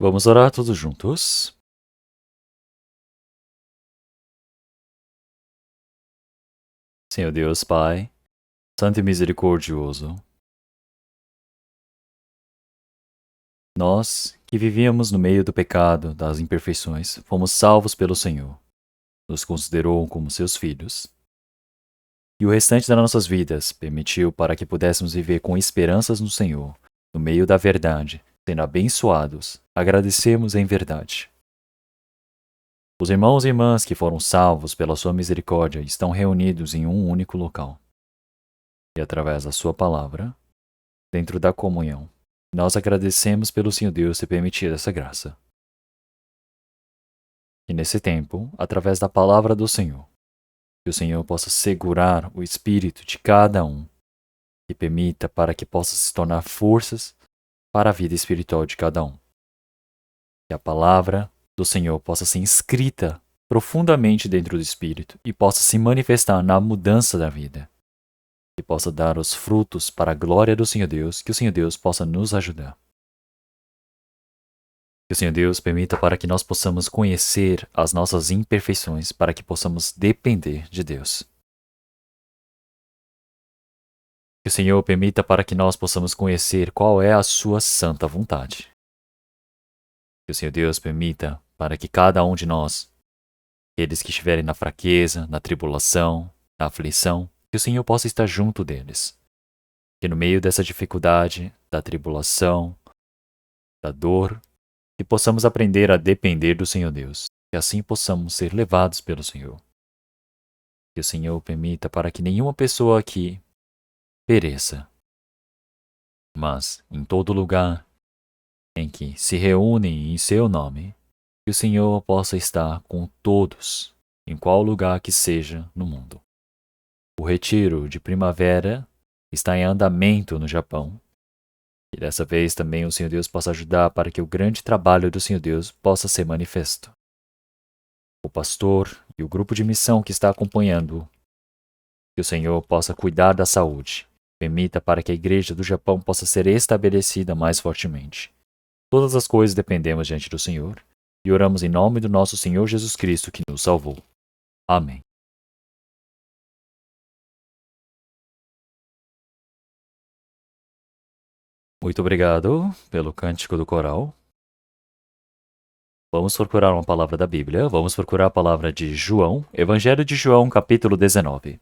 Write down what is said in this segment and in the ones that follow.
Vamos orar todos juntos. Senhor Deus Pai, Santo e Misericordioso, nós que vivíamos no meio do pecado, das imperfeições, fomos salvos pelo Senhor. Nos considerou como seus filhos. E o restante das nossas vidas permitiu para que pudéssemos viver com esperanças no Senhor, no meio da verdade, sendo abençoados. Agradecemos em verdade. Os irmãos e irmãs que foram salvos pela sua misericórdia estão reunidos em um único local. E através da sua palavra, dentro da comunhão, nós agradecemos pelo Senhor Deus ter permitido essa graça. E nesse tempo, através da palavra do Senhor, que o Senhor possa segurar o espírito de cada um e permita para que possa se tornar forças para a vida espiritual de cada um. Que a palavra do Senhor possa ser inscrita profundamente dentro do espírito e possa se manifestar na mudança da vida. Que possa dar os frutos para a glória do Senhor Deus, que o Senhor Deus possa nos ajudar. Que o Senhor Deus permita para que nós possamos conhecer as nossas imperfeições, para que possamos depender de Deus. Que o Senhor permita para que nós possamos conhecer qual é a sua santa vontade. Que o Senhor Deus permita para que cada um de nós, aqueles que estiverem na fraqueza, na tribulação, na aflição, que o Senhor possa estar junto deles. Que no meio dessa dificuldade, da tribulação, da dor, que possamos aprender a depender do Senhor Deus, que assim possamos ser levados pelo Senhor. Que o Senhor permita para que nenhuma pessoa aqui pereça, mas em todo lugar em que se reúnem em seu nome, que o Senhor possa estar com todos, em qual lugar que seja no mundo. O retiro de primavera está em andamento no Japão, e dessa vez também o Senhor Deus possa ajudar para que o grande trabalho do Senhor Deus possa ser manifesto. O pastor e o grupo de missão que está acompanhando, que o Senhor possa cuidar da saúde. Permita para que a igreja do Japão possa ser estabelecida mais fortemente. Todas as coisas dependemos diante do Senhor e oramos em nome do nosso Senhor Jesus Cristo que nos salvou. Amém. Muito obrigado pelo cântico do coral. Vamos procurar uma palavra da Bíblia. Vamos procurar a palavra de João, Evangelho de João, capítulo 19.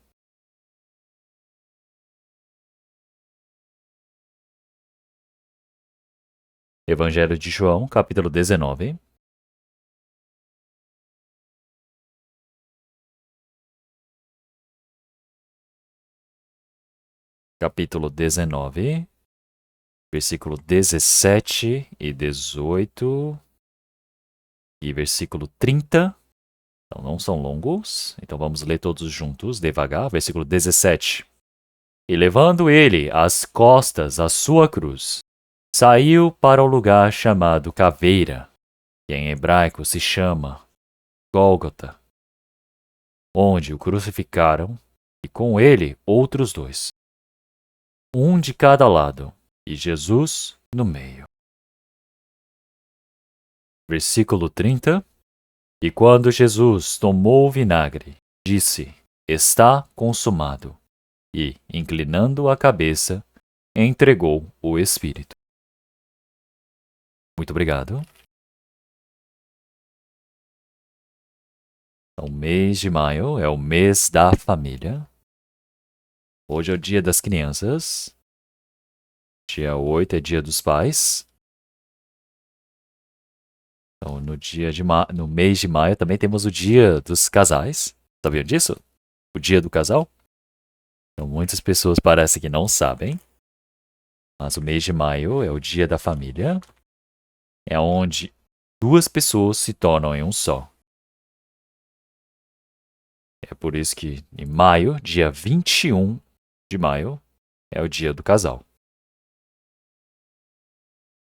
Evangelho de João, capítulo 19. Capítulo 19, versículo 17 e 18 e versículo 30. Então não são longos, então vamos ler todos juntos, devagar. Versículo 17. E levando ele às costas a sua cruz, saiu para o lugar chamado Caveira, que em hebraico se chama Gólgota, onde o crucificaram, e com ele outros dois, um de cada lado, e Jesus no meio. Versículo 30. E quando Jesus tomou o vinagre, disse: Está consumado. E, inclinando a cabeça, entregou o Espírito. Muito obrigado. O mês de maio é o mês da família. Hoje é o dia das crianças. Dia 8 é dia dos pais. Então, no mês de maio também temos o dia dos casais. Sabiam disso? O dia do casal? Então, muitas pessoas parecem que não sabem. Mas o mês de maio é o dia da família. É onde duas pessoas se tornam em um só. É por isso que em maio, dia 21 de maio, é o dia do casal.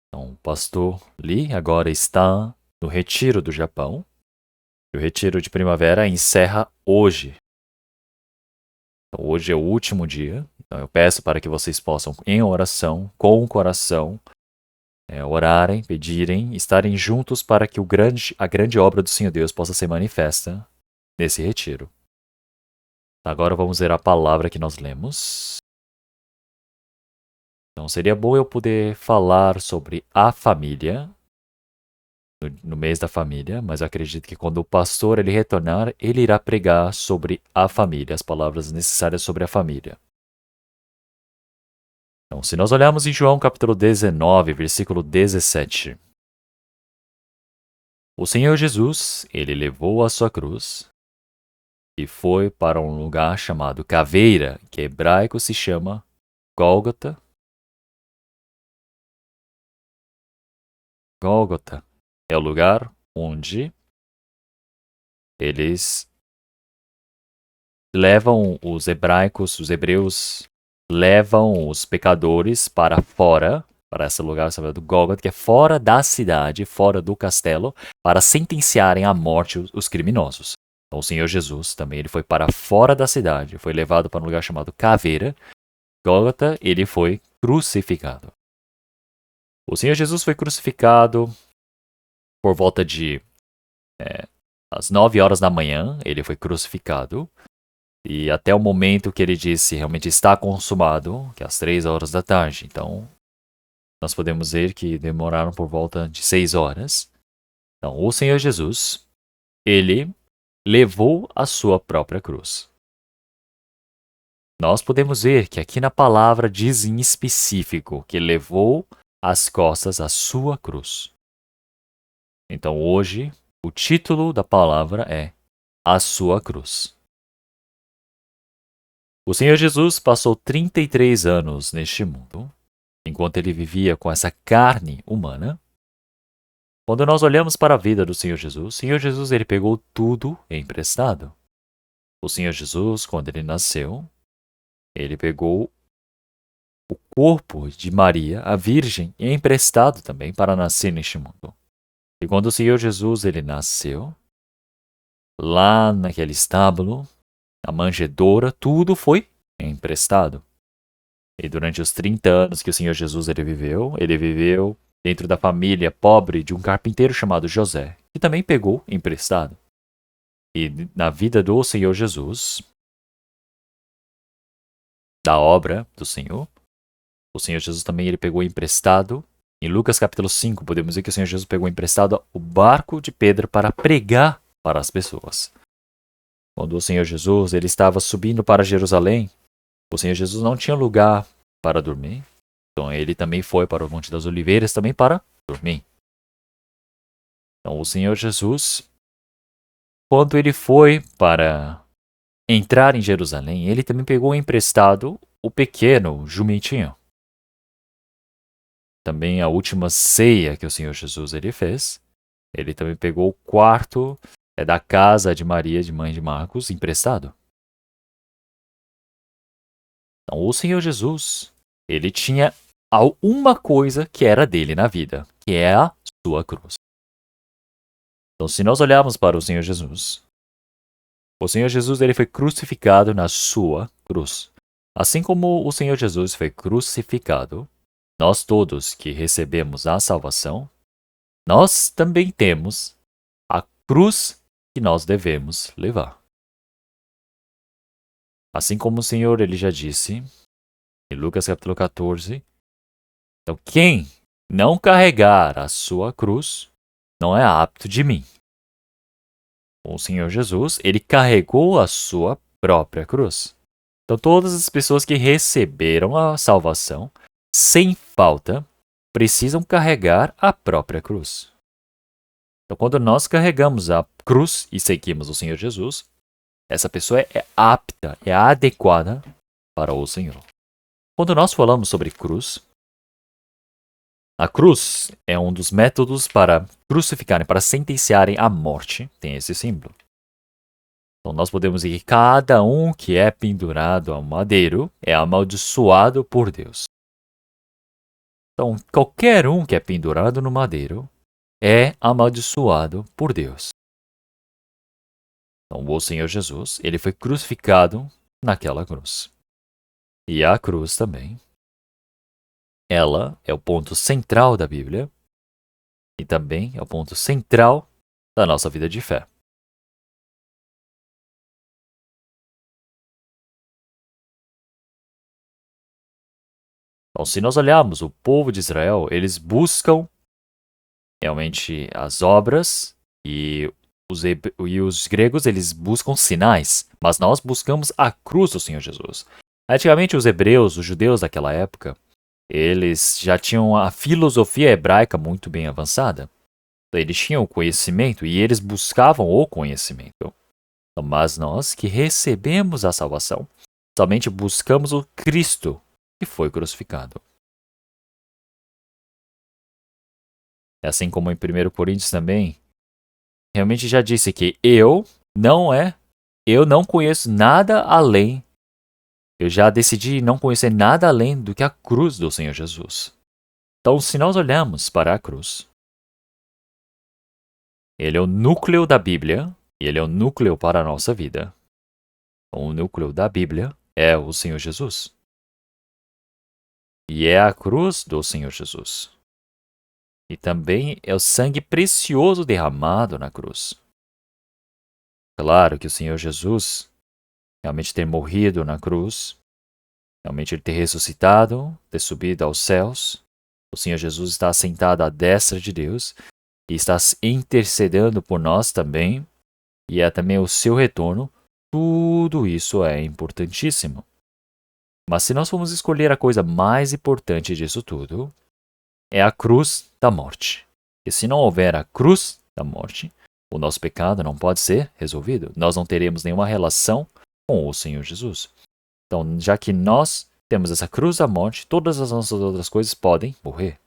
Então, o pastor Lee agora está no retiro do Japão. E o retiro de primavera encerra hoje. Então, hoje é o último dia. Então, eu peço para que vocês possam, em oração, com o coração, orarem, pedirem, estarem juntos para que a grande obra do Senhor Deus possa ser manifesta nesse retiro. Agora vamos ver a palavra que nós lemos. Então seria bom eu poder falar sobre a família, no mês da família, mas eu acredito que quando o pastor ele retornar, ele irá pregar sobre a família, as palavras necessárias sobre a família. Então, se nós olharmos em João capítulo 19, versículo 17, o Senhor Jesus, ele levou a sua cruz e foi para um lugar chamado Caveira, que em hebraico se chama Gólgota. Gólgota é o lugar onde eles levam os hebreus levam os pecadores para fora, para esse lugar chamado Gólgota, que é fora da cidade, fora do castelo, para sentenciarem à morte os criminosos. Então o Senhor Jesus também ele foi para fora da cidade, foi levado para um lugar chamado Caveira. Gólgota, ele foi crucificado. O Senhor Jesus foi crucificado por volta de às 9 horas da manhã, ele foi crucificado. E até o momento que ele disse realmente está consumado, que é às 3 horas da tarde. Então, nós podemos ver que demoraram por volta de 6 horas. Então, o Senhor Jesus, ele levou a sua própria cruz. Nós podemos ver que aqui na palavra diz em específico que levou às costas a sua cruz. Então, hoje, o título da palavra é A Sua Cruz. O Senhor Jesus passou 33 anos neste mundo, enquanto ele vivia com essa carne humana. Quando nós olhamos para a vida do Senhor Jesus ele pegou tudo emprestado. O Senhor Jesus, quando ele nasceu, ele pegou o corpo de Maria, a Virgem, emprestado também para nascer neste mundo. E quando o Senhor Jesus ele nasceu, lá naquele estábulo, a manjedoura, tudo foi emprestado. E durante os 30 anos que o Senhor Jesus ele viveu dentro da família pobre de um carpinteiro chamado José, que também pegou emprestado. E na vida do Senhor Jesus, da obra do Senhor, o Senhor Jesus também ele pegou emprestado. Em Lucas capítulo 5, podemos ver que o Senhor Jesus pegou emprestado o barco de Pedro para pregar para as pessoas. Quando o Senhor Jesus ele estava subindo para Jerusalém, o Senhor Jesus não tinha lugar para dormir. Então ele também foi para o Monte das Oliveiras também para dormir. Então o Senhor Jesus, quando ele foi para entrar em Jerusalém, ele também pegou emprestado o pequeno jumentinho. Também a última ceia que o Senhor Jesus ele fez, ele também pegou o quarto da casa de Maria, de mãe de Marcos, emprestado. Então, o Senhor Jesus, ele tinha uma coisa que era dele na vida, que é a sua cruz. Então, se nós olharmos para o Senhor Jesus ele foi crucificado na sua cruz. Assim como o Senhor Jesus foi crucificado, nós todos que recebemos a salvação, nós também temos a cruz que nós devemos levar. Assim como o Senhor ele já disse em Lucas capítulo 14, então quem não carregar a sua cruz não é apto de mim. O Senhor Jesus, ele carregou a sua própria cruz. Então todas as pessoas que receberam a salvação, sem falta, precisam carregar a própria cruz. Então, quando nós carregamos a cruz e seguimos o Senhor Jesus, essa pessoa é apta, é adequada para o Senhor. Quando nós falamos sobre cruz, a cruz é um dos métodos para crucificarem, para sentenciarem à morte, tem esse símbolo. Então, nós podemos dizer que cada um que é pendurado ao madeiro é amaldiçoado por Deus. Então, qualquer um que é pendurado no madeiro é amaldiçoado por Deus. Então, o Senhor Jesus, ele foi crucificado naquela cruz. E a cruz também ela é o ponto central da Bíblia e também é o ponto central da nossa vida de fé. Então, se nós olharmos o povo de Israel, eles buscam realmente as obras e os gregos eles buscam sinais, mas nós buscamos a cruz do Senhor Jesus. Antigamente os hebreus, os judeus daquela época, eles já tinham a filosofia hebraica muito bem avançada. Eles tinham o conhecimento e eles buscavam o conhecimento. Mas nós que recebemos a salvação, somente buscamos o Cristo que foi crucificado. Assim como em 1 Coríntios também, realmente já disse que eu não conheço nada além. Eu já decidi não conhecer nada além do que a cruz do Senhor Jesus. Então, se nós olharmos para a cruz, ele é o núcleo da Bíblia e ele é o núcleo para a nossa vida. O núcleo da Bíblia é o Senhor Jesus. E é a cruz do Senhor Jesus. E também é o sangue precioso derramado na cruz. Claro que o Senhor Jesus realmente ter morrido na cruz, realmente ele ter ressuscitado, ter subido aos céus. O Senhor Jesus está sentado à destra de Deus e está intercedendo por nós também, e é também o seu retorno. Tudo isso é importantíssimo. Mas se nós formos escolher a coisa mais importante disso tudo, é a cruz da morte. E se não houver a cruz da morte, o nosso pecado não pode ser resolvido. Nós não teremos nenhuma relação com o Senhor Jesus. Então, já que nós temos essa cruz da morte, todas as nossas outras coisas podem morrer.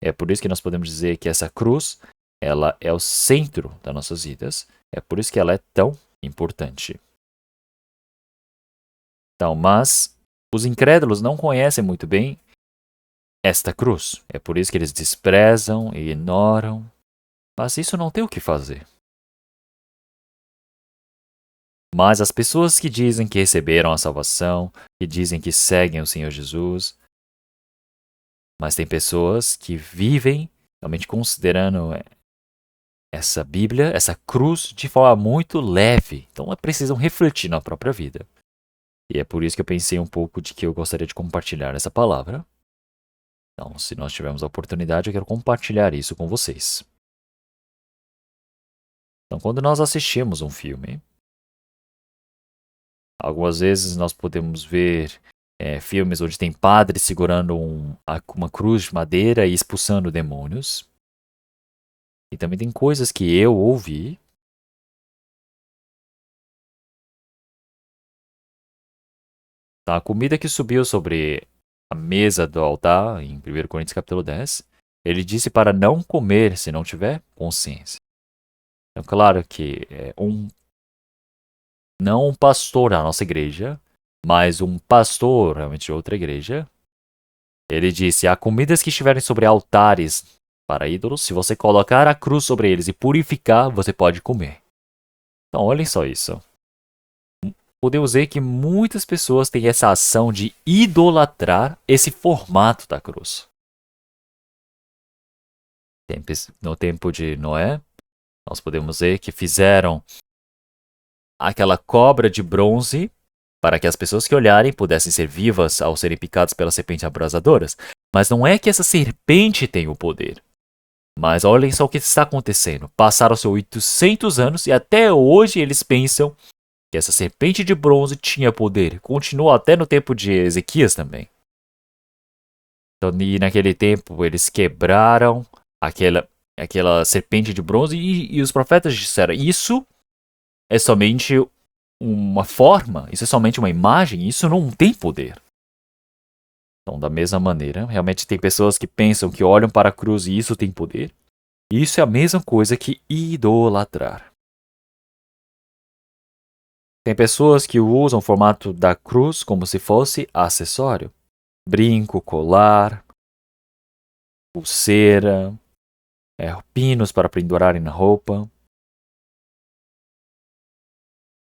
É por isso que nós podemos dizer que essa cruz, ela é o centro das nossas vidas. É por isso que ela é tão importante. Então, mas os incrédulos não conhecem muito bem esta cruz. É por isso que eles desprezam e ignoram. Mas isso não tem o que fazer. Mas as pessoas que dizem que receberam a salvação, que dizem que seguem o Senhor Jesus, mas tem pessoas que vivem realmente considerando essa Bíblia, essa cruz, de forma muito leve. Então, precisam refletir na própria vida. E é por isso que eu pensei um pouco de que eu gostaria de compartilhar essa palavra. Então, se nós tivermos a oportunidade, eu quero compartilhar isso com vocês. Então, quando nós assistimos um filme, algumas vezes nós podemos ver filmes onde tem padres segurando uma cruz de madeira e expulsando demônios. E também tem coisas que eu ouvi. Tá? A comida que subiu sobre a mesa do altar, em 1 Coríntios capítulo 10, ele disse para não comer se não tiver consciência. Então, claro que não um pastor da nossa igreja, mas um pastor realmente de outra igreja, ele disse: há comidas que estiverem sobre altares para ídolos, se você colocar a cruz sobre eles e purificar, você pode comer. Então, olhem só isso. Podemos ver que muitas pessoas têm essa ação de idolatrar esse formato da cruz. No tempo de Noé, nós podemos ver que fizeram aquela cobra de bronze para que as pessoas que olharem pudessem ser vivas ao serem picadas pelas serpentes abrasadoras. Mas não é que essa serpente tem o poder. Mas olhem só o que está acontecendo. Passaram-se 800 anos e até hoje eles pensam que essa serpente de bronze tinha poder. Continua até no tempo de Ezequias também. Então, e naquele tempo eles quebraram aquela serpente de bronze e os profetas disseram: isso é somente uma forma, isso é somente uma imagem, isso não tem poder. Então, da mesma maneira, realmente tem pessoas que pensam que olham para a cruz e isso tem poder. E isso é a mesma coisa que idolatrar. Tem pessoas que usam o formato da cruz como se fosse acessório. Brinco, colar, pulseira, pinos para pendurarem na roupa.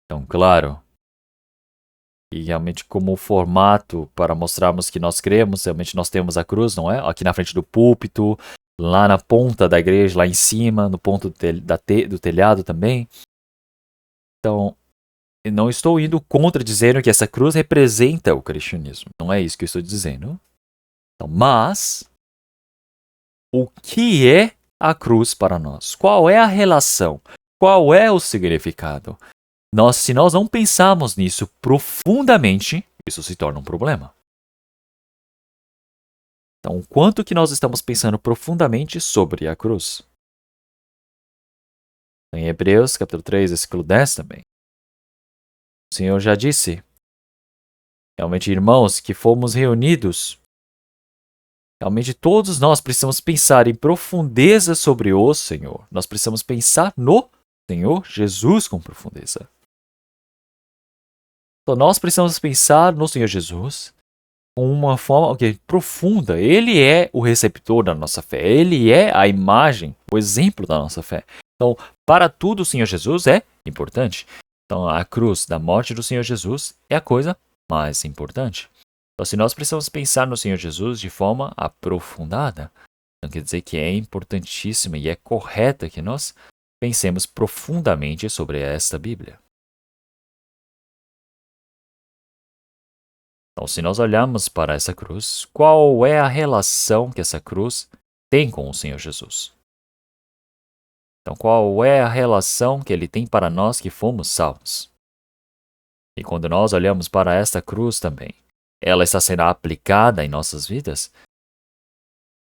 Então, claro, E realmente como formato para mostrarmos que nós cremos, realmente nós temos a cruz, não é? Aqui na frente do púlpito, lá na ponta da igreja, lá em cima, no ponto do telhado também. Então, eu não estou indo contra dizendo que essa cruz representa o cristianismo. Não é isso que eu estou dizendo. Então, mas, o que é a cruz para nós? Qual é a relação? Qual é o significado? Se nós não pensarmos nisso profundamente, isso se torna um problema. Então, o quanto que nós estamos pensando profundamente sobre a cruz? Em Hebreus, capítulo 3, versículo 10 também. O Senhor já disse, realmente, irmãos, que fomos reunidos. Realmente, todos nós precisamos pensar em profundeza sobre o Senhor. Nós precisamos pensar no Senhor Jesus com profundeza. Então, nós precisamos pensar no Senhor Jesus com uma forma profunda. Ele é o receptor da nossa fé. Ele é a imagem, o exemplo da nossa fé. Então, para tudo, o Senhor Jesus é importante. Então, a cruz da morte do Senhor Jesus é a coisa mais importante. Então, se nós precisamos pensar no Senhor Jesus de forma aprofundada, então quer dizer que é importantíssimo e é correto que nós pensemos profundamente sobre esta Bíblia. Então, se nós olharmos para essa cruz, qual é a relação que essa cruz tem com o Senhor Jesus? Então, qual é a relação que ele tem para nós que fomos salvos? E quando nós olhamos para esta cruz também, ela está sendo aplicada em nossas vidas?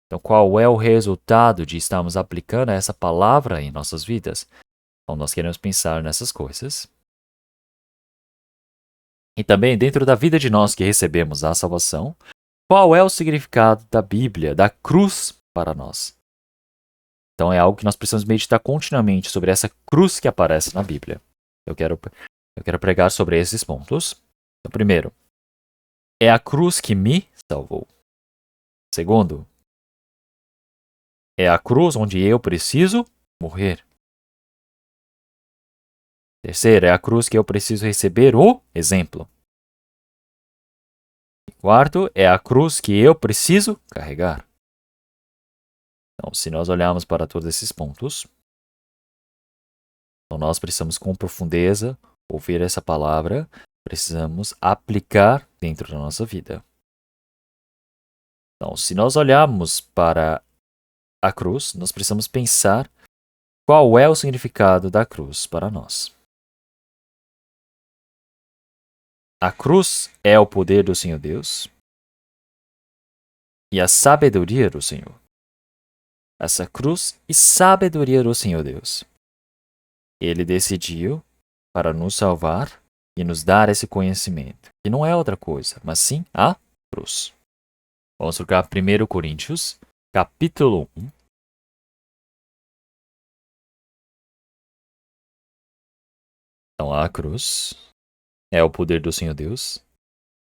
Então, qual é o resultado de estarmos aplicando essa palavra em nossas vidas? Então, nós queremos pensar nessas coisas. E também, dentro da vida de nós que recebemos a salvação, qual é o significado da Bíblia, da cruz para nós? Então, é algo que nós precisamos meditar continuamente sobre essa cruz que aparece na Bíblia. Eu quero pregar sobre esses pontos. Então, primeiro, é a cruz que me salvou. Segundo, é a cruz onde eu preciso morrer. Terceiro, é a cruz que eu preciso receber o exemplo. E quarto, é a cruz que eu preciso carregar. Então, se nós olharmos para todos esses pontos, então nós precisamos com profundeza ouvir essa palavra, precisamos aplicar dentro da nossa vida. Então, se nós olharmos para a cruz, nós precisamos pensar qual é o significado da cruz para nós. A cruz é o poder do Senhor Deus e a sabedoria do Senhor. Essa cruz e sabedoria do Senhor Deus. Ele decidiu para nos salvar e nos dar esse conhecimento, que não é outra coisa, mas sim a cruz. Vamos trocar 1 Coríntios, capítulo 1. Então, a cruz é o poder do Senhor Deus,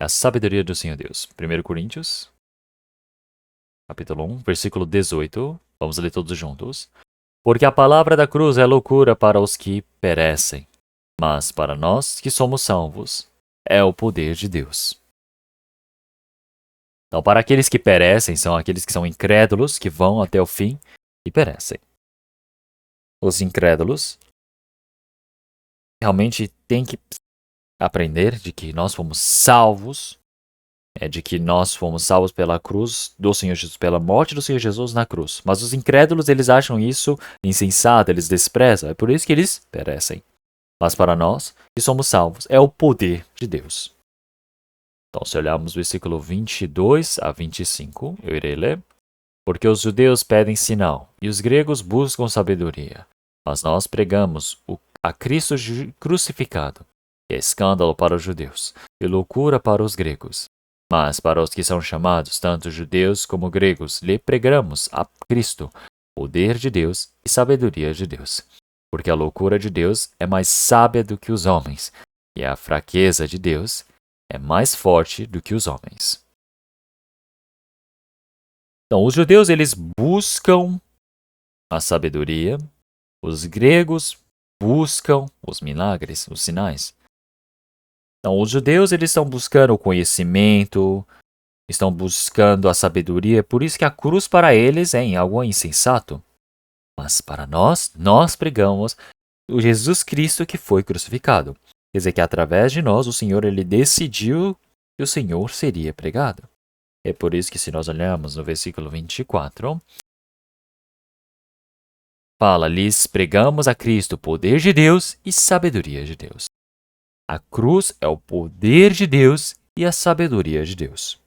é a sabedoria do Senhor Deus. 1 Coríntios, capítulo 1, versículo 18. Vamos ler todos juntos. Porque a palavra da cruz é loucura para os que perecem, mas para nós que somos salvos, é o poder de Deus. Então, para aqueles que perecem, são aqueles que são incrédulos, que vão até o fim e perecem. Os incrédulos realmente têm que aprender de que nós fomos salvos, de que nós fomos salvos pela cruz do Senhor Jesus, pela morte do Senhor Jesus na cruz. Mas os incrédulos, eles acham isso insensato, eles desprezam, é por isso que eles perecem. Mas para nós, que somos salvos, é o poder de Deus. Então, se olharmos o versículo 22 a 25, eu irei ler. Porque os judeus pedem sinal, e os gregos buscam sabedoria. Mas nós pregamos a Cristo crucificado, que é escândalo para os judeus, e loucura para os gregos. Mas para os que são chamados, tanto judeus como gregos, lhe pregamos a Cristo, poder de Deus e sabedoria de Deus. Porque a loucura de Deus é mais sábia do que os homens, e a fraqueza de Deus é mais forte do que os homens. Então, os judeus, eles buscam a sabedoria, os gregos buscam os milagres, os sinais. Então, os judeus eles estão buscando o conhecimento, estão buscando a sabedoria, por isso que a cruz para eles é algo insensato. Mas para nós pregamos o Jesus Cristo que foi crucificado. Quer dizer que através de nós o Senhor ele decidiu que o Senhor seria pregado. É por isso que se nós olharmos no versículo 24, fala, lhes pregamos a Cristo, poder de Deus e sabedoria de Deus. A cruz é o poder de Deus e a sabedoria de Deus.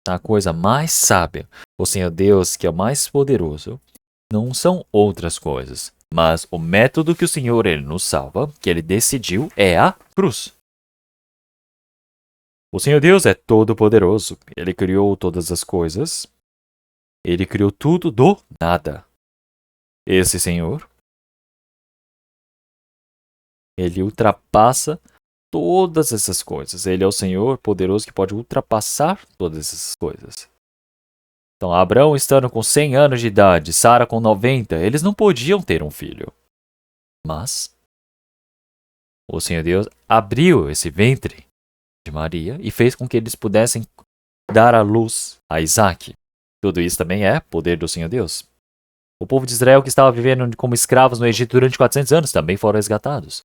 A coisa mais sábia, o Senhor Deus que é o mais poderoso, não são outras coisas, mas o método que o Senhor ele nos salva, que ele decidiu, é a cruz. O Senhor Deus é todo poderoso, ele criou todas as coisas, ele criou tudo do nada. Esse Senhor, ele ultrapassa todas essas coisas. Ele é o Senhor poderoso que pode ultrapassar todas essas coisas. Então, Abraão estando com 100 anos de idade, Sara com 90, eles não podiam ter um filho. Mas o Senhor Deus abriu esse ventre de Maria e fez com que eles pudessem dar à luz a Isaac. Tudo isso também é poder do Senhor Deus. O povo de Israel que estava vivendo como escravos no Egito durante 400 anos também foram resgatados.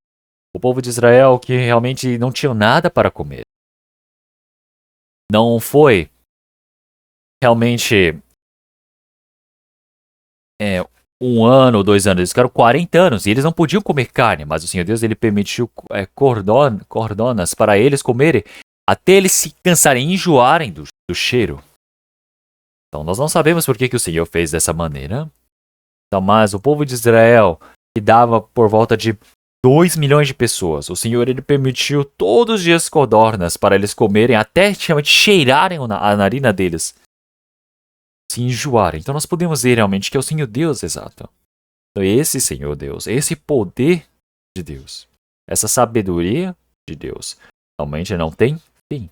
O povo de Israel que realmente não tinha nada para comer. Não foi realmente 1 ano ou 2 anos, eles ficaram 40 anos e eles não podiam comer carne, mas o Senhor Deus ele permitiu cordonas para eles comerem até eles se cansarem e enjoarem do cheiro. Então nós não sabemos por que o Senhor fez dessa maneira. Então, mas o povo de Israel, que dava por volta de 2 milhões de pessoas, o Senhor ele permitiu todos os dias codornas para eles comerem até cheirarem a narina deles. Se enjoarem. Então nós podemos ver realmente que é o Senhor Deus exato. Então esse Senhor Deus, esse poder de Deus, essa sabedoria de Deus, realmente não tem fim.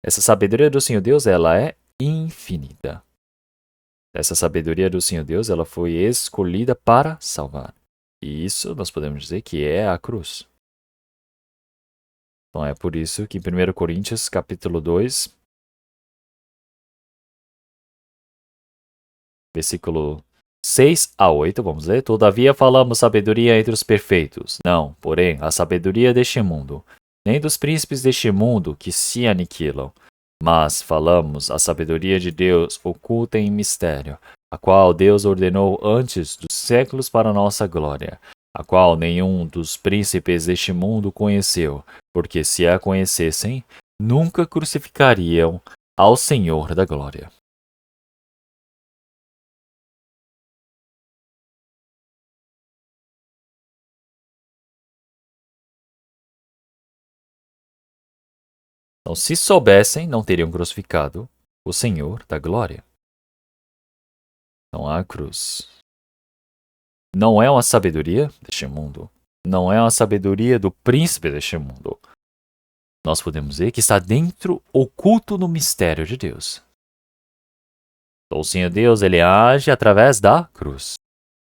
Essa sabedoria do Senhor Deus, ela é infinita. Essa sabedoria do Senhor Deus, ela foi escolhida para salvar. E isso nós podemos dizer que é a cruz. Então é por isso que em 1 Coríntios capítulo 2, versículo 6 a 8, vamos ler. Todavia falamos sabedoria entre os perfeitos. Não, porém, a sabedoria deste mundo, nem dos príncipes deste mundo que se aniquilam. Mas falamos a sabedoria de Deus oculta em mistério, a qual Deus ordenou antes dos séculos para nossa glória, a qual nenhum dos príncipes deste mundo conheceu, porque se a conhecessem, nunca crucificariam ao Senhor da glória. Então, se soubessem, não teriam crucificado o Senhor da glória. Então, a cruz não é uma sabedoria deste mundo, não é uma sabedoria do príncipe deste mundo. Nós podemos ver que está dentro, oculto no mistério de Deus. Então, o Senhor Deus, ele age através da cruz.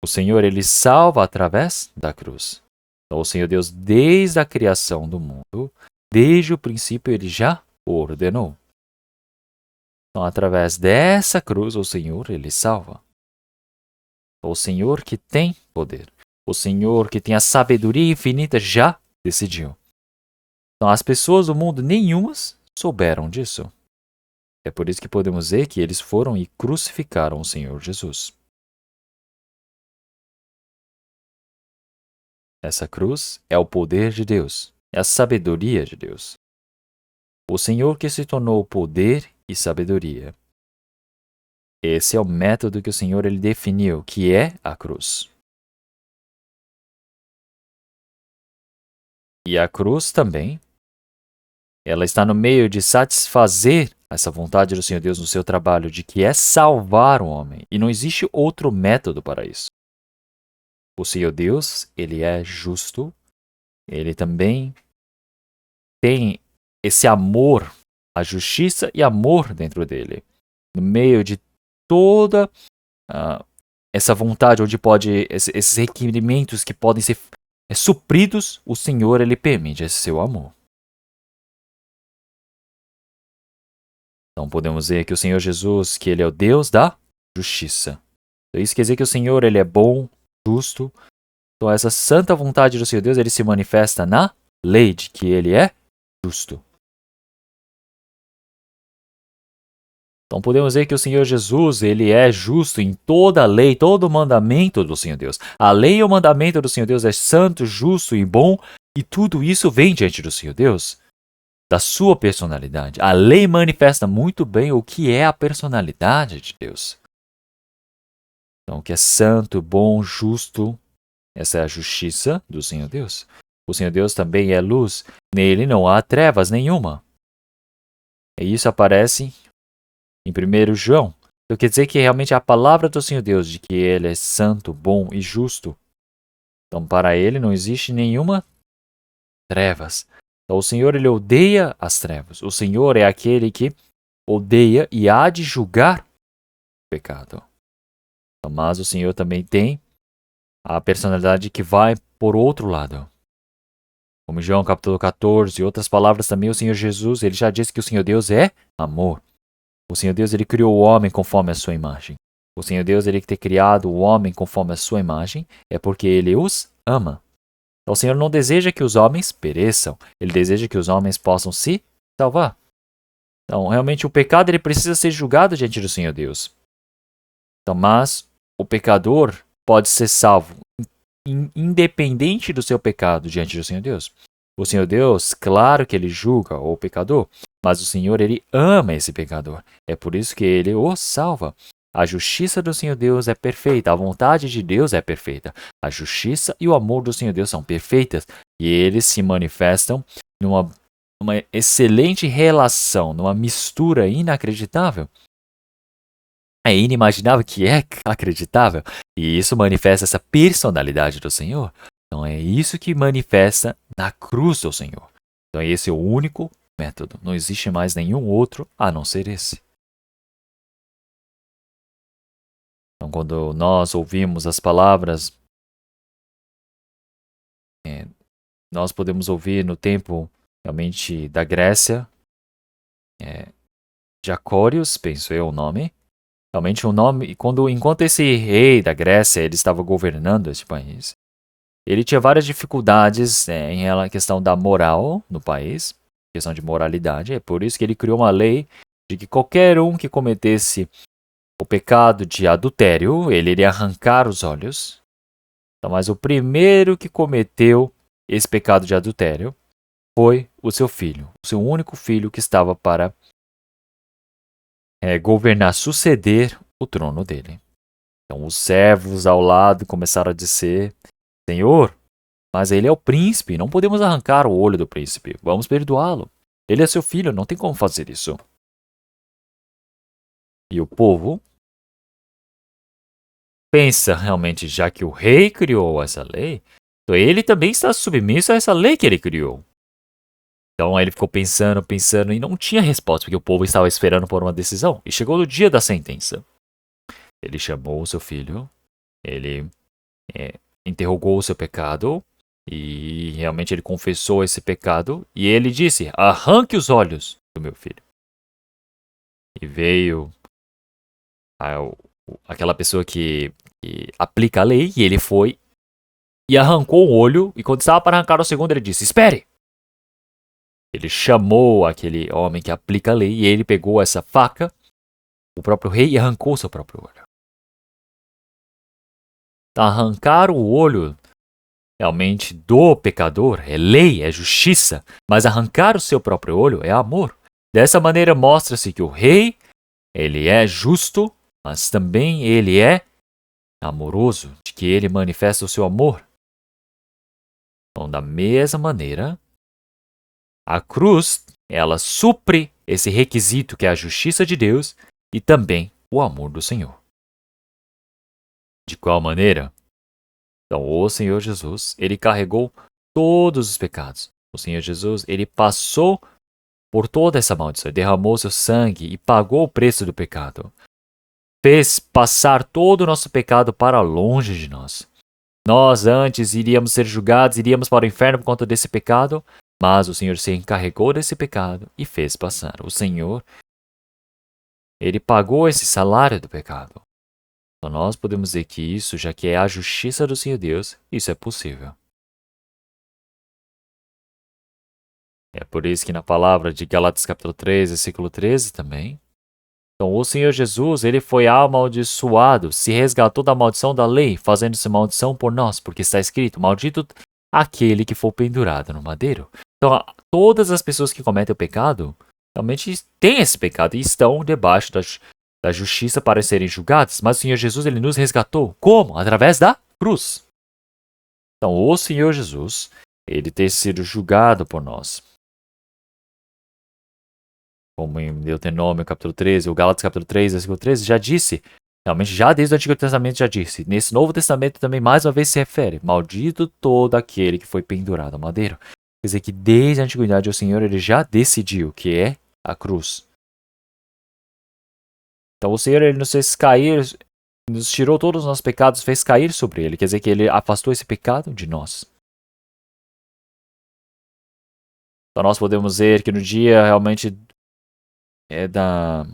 O Senhor, ele salva através da cruz. Então, o Senhor Deus, desde a criação do mundo, desde o princípio, ele já ordenou. Então, através dessa cruz, o Senhor, ele salva. O Senhor que tem poder, o Senhor que tem a sabedoria infinita já decidiu. Então, as pessoas do mundo nenhumas souberam disso. É por isso que podemos dizer que eles foram e crucificaram o Senhor Jesus. Essa cruz é o poder de Deus, é a sabedoria de Deus. O Senhor que se tornou poder e sabedoria. Esse é o método que o Senhor ele definiu, que é a cruz. E a cruz também, ela está no meio de satisfazer essa vontade do Senhor Deus no seu trabalho, de que é salvar o homem. E não existe outro método para isso. O Senhor Deus, ele é justo, ele também tem esse amor, a justiça e amor dentro dele. No meio de toda essa vontade, onde pode, esses requerimentos que podem ser supridos, o Senhor ele permite esse seu amor. Então podemos ver que o Senhor Jesus, que ele é o Deus da justiça. Então, isso quer dizer que o Senhor ele é bom, justo. Então essa santa vontade do Senhor Deus, ele se manifesta na lei de que ele é justo. Então podemos ver que o Senhor Jesus, ele é justo em toda a lei, todo o mandamento do Senhor Deus. A lei e o mandamento do Senhor Deus é santo, justo e bom, e tudo isso vem diante do Senhor Deus, da sua personalidade. A lei manifesta muito bem o que é a personalidade de Deus. Então, o que é santo, bom, justo, essa é a justiça do Senhor Deus. O Senhor Deus também é luz, nele não há trevas nenhuma. E isso aparece em 1 João. Então quer dizer que realmente a palavra do Senhor Deus, de que ele é santo, bom e justo. Então para ele não existe nenhuma trevas. Então o Senhor ele odeia as trevas. O Senhor é aquele que odeia e há de julgar o pecado. Mas o Senhor também tem a personalidade que vai por outro lado. Como em João capítulo 14 e outras palavras também, o Senhor Jesus ele já disse que o Senhor Deus é amor. O Senhor Deus ele criou o homem conforme a sua imagem. O Senhor Deus ele ter criado o homem conforme a sua imagem é porque ele os ama. Então, o Senhor não deseja que os homens pereçam. Ele deseja que os homens possam se salvar. Então, realmente o pecado ele precisa ser julgado diante do Senhor Deus. Então, mas o pecador pode ser salvo independente do seu pecado diante do Senhor Deus. O Senhor Deus, claro que ele julga o pecador, mas o Senhor, ele ama esse pecador. É por isso que ele o salva. A justiça do Senhor Deus é perfeita. A vontade de Deus é perfeita. A justiça e o amor do Senhor Deus são perfeitas. E eles se manifestam numa excelente relação, numa mistura inacreditável. É inimaginável que é acreditável. E isso manifesta essa personalidade do Senhor. Então é isso que manifesta na cruz do Senhor. Então esse é o único método. Não existe mais nenhum outro a não ser esse. Então quando nós ouvimos as palavras, nós podemos ouvir no tempo realmente da Grécia, Jacórios, penso eu o nome. Realmente o nome, enquanto esse rei da Grécia ele estava governando esse país, ele tinha várias dificuldades em questão da moral no país, questão de moralidade. É por isso que ele criou uma lei de que qualquer um que cometesse o pecado de adultério, ele iria arrancar os olhos. Então, mas o primeiro que cometeu esse pecado de adultério foi o seu filho, o seu único filho que estava para governar, suceder o trono dele. Então os servos ao lado começaram a dizer: Senhor, mas ele é o príncipe, não podemos arrancar o olho do príncipe, vamos perdoá-lo. Ele é seu filho, não tem como fazer isso. E o povo pensa realmente, já que o rei criou essa lei, então ele também está submisso a essa lei que ele criou. Então ele ficou pensando e não tinha resposta, porque o povo estava esperando por uma decisão. E chegou no dia da sentença. Ele chamou o seu filho, ele interrogou o seu pecado, e realmente ele confessou esse pecado, e ele disse: arranque os olhos do meu filho. E veio aquela pessoa que aplica a lei, e ele foi e arrancou o olho, e quando estava para arrancar o segundo, ele disse: espere! Ele chamou aquele homem que aplica a lei, e ele pegou essa faca, o próprio rei, e arrancou seu próprio olho. Arrancar o olho realmente do pecador é lei, é justiça, mas arrancar o seu próprio olho é amor. Dessa maneira mostra-se que o rei, ele é justo, mas também ele é amoroso, de que ele manifesta o seu amor. Então, da mesma maneira, a cruz, ela supre esse requisito que é a justiça de Deus e também o amor do Senhor. De qual maneira? Então, o Senhor Jesus, ele carregou todos os pecados. O Senhor Jesus, ele passou por toda essa maldição, derramou seu sangue e pagou o preço do pecado. Fez passar todo o nosso pecado para longe de nós. Nós antes iríamos ser julgados, iríamos para o inferno por conta desse pecado, mas o Senhor se encarregou desse pecado e fez passar. O Senhor, Ele pagou esse salário do pecado. Então nós podemos dizer que isso, já que é a justiça do Senhor Deus, isso é possível. É por isso que na palavra de Gálatas capítulo 3, versículo 13 também. Então o Senhor Jesus, Ele foi amaldiçoado, se resgatou da maldição da lei, fazendo-se maldição por nós, porque está escrito, maldito aquele que for pendurado no madeiro. Então todas as pessoas que cometem o pecado, realmente têm esse pecado e estão debaixo da justiça para serem julgados, mas o Senhor Jesus, Ele nos resgatou. Como? Através da cruz. Então o Senhor Jesus, Ele ter sido julgado por nós. Como em Deuteronômio capítulo 13, ou Gálatas capítulo 3, versículo 13, já disse, realmente já desde o Antigo Testamento já disse, nesse Novo Testamento também mais uma vez se refere, maldito todo aquele que foi pendurado ao madeiro. Quer dizer que desde a antiguidade o Senhor Ele já decidiu que é a cruz. Então o Senhor Ele nos fez cair, nos tirou todos os nossos pecados, fez cair sobre Ele. Quer dizer que Ele afastou esse pecado de nós. Então nós podemos ver que no dia realmente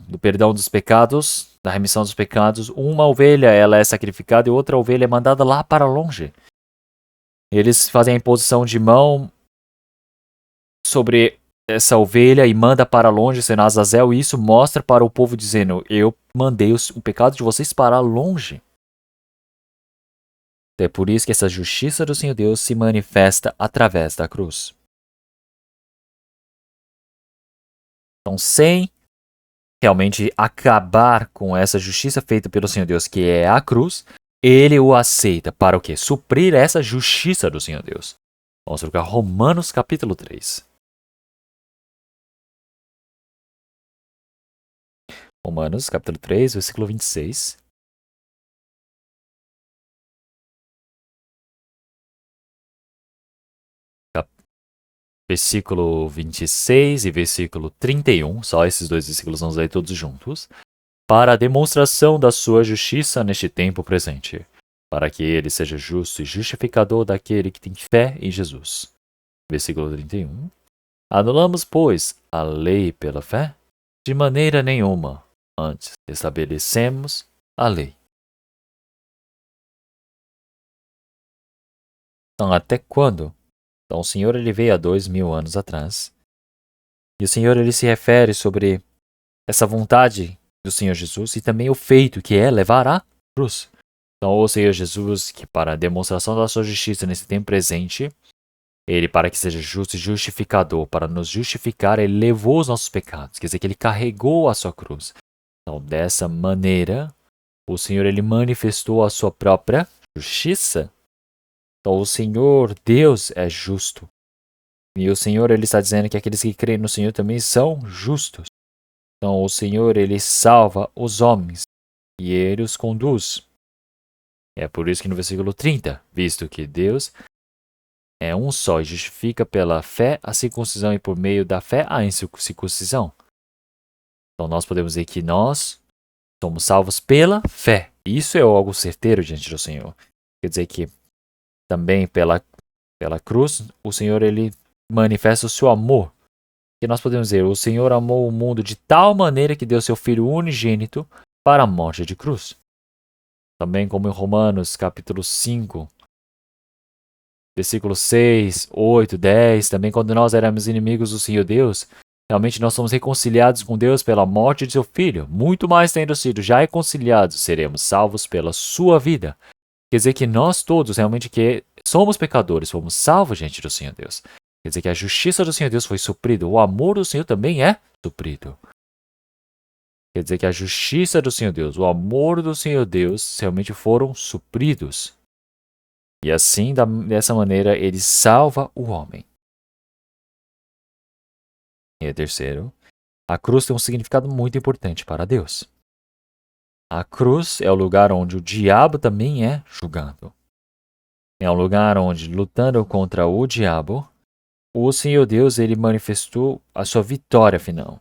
do perdão dos pecados, da remissão dos pecados, uma ovelha ela é sacrificada e outra ovelha é mandada lá para longe. Eles fazem a imposição de mão sobre essa ovelha e manda para longe, sendo Azazel, e isso mostra para o povo dizendo, eu mandei o pecado de vocês para longe. É por isso que essa justiça do Senhor Deus se manifesta através da cruz. Então, sem realmente acabar com essa justiça feita pelo Senhor Deus, que é a cruz, Ele o aceita para o quê? Suprir essa justiça do Senhor Deus. Vamos trocar Romanos capítulo 3. Romanos capítulo 3, versículo 26. Versículo 26 e versículo 31, só esses dois versículos vamos ler todos juntos. Para a demonstração da sua justiça neste tempo presente, para que ele seja justo e justificador daquele que tem fé em Jesus. Versículo 31. Anulamos, pois, a lei pela fé? De maneira nenhuma. Antes, estabelecemos a lei. Então, até quando? Então, o Senhor ele veio há 2000 anos atrás. E o Senhor ele se refere sobre essa vontade do Senhor Jesus e também o feito que é levar a cruz. Então, o Senhor Jesus, que para a demonstração da sua justiça nesse tempo presente, Ele, para que seja justo e justificador, para nos justificar, Ele levou os nossos pecados. Quer dizer que Ele carregou a sua cruz. Então, dessa maneira, o Senhor ele manifestou a sua própria justiça. Então, o Senhor, Deus, é justo. E o Senhor, ele está dizendo que aqueles que creem no Senhor também são justos. Então, o Senhor, ele salva os homens e ele os conduz. É por isso que no versículo 30, visto que Deus é um só e justifica pela fé a circuncisão e por meio da fé a incircuncisão. Então, nós podemos dizer que nós somos salvos pela fé. Isso é algo certeiro diante do Senhor. Quer dizer que também pela cruz, o Senhor ele manifesta o seu amor. E nós podemos dizer, o Senhor amou o mundo de tal maneira que deu seu Filho unigênito para a morte de cruz. Também como em Romanos capítulo 5, versículos 6, 8, 10, também quando nós éramos inimigos do Senhor Deus, realmente nós somos reconciliados com Deus pela morte de seu Filho. Muito mais tendo sido já reconciliados, seremos salvos pela sua vida. Quer dizer que nós todos realmente que somos pecadores, fomos salvos diante do Senhor Deus. Quer dizer que a justiça do Senhor Deus foi suprida, o amor do Senhor também é suprido. Quer dizer que a justiça do Senhor Deus, o amor do Senhor Deus realmente foram supridos. E assim, dessa maneira, ele salva o homem. E terceiro, a cruz tem um significado muito importante para Deus. A cruz é o lugar onde o diabo também é julgado. É um lugar onde, lutando contra o diabo, o Senhor Deus ele manifestou a sua vitória final.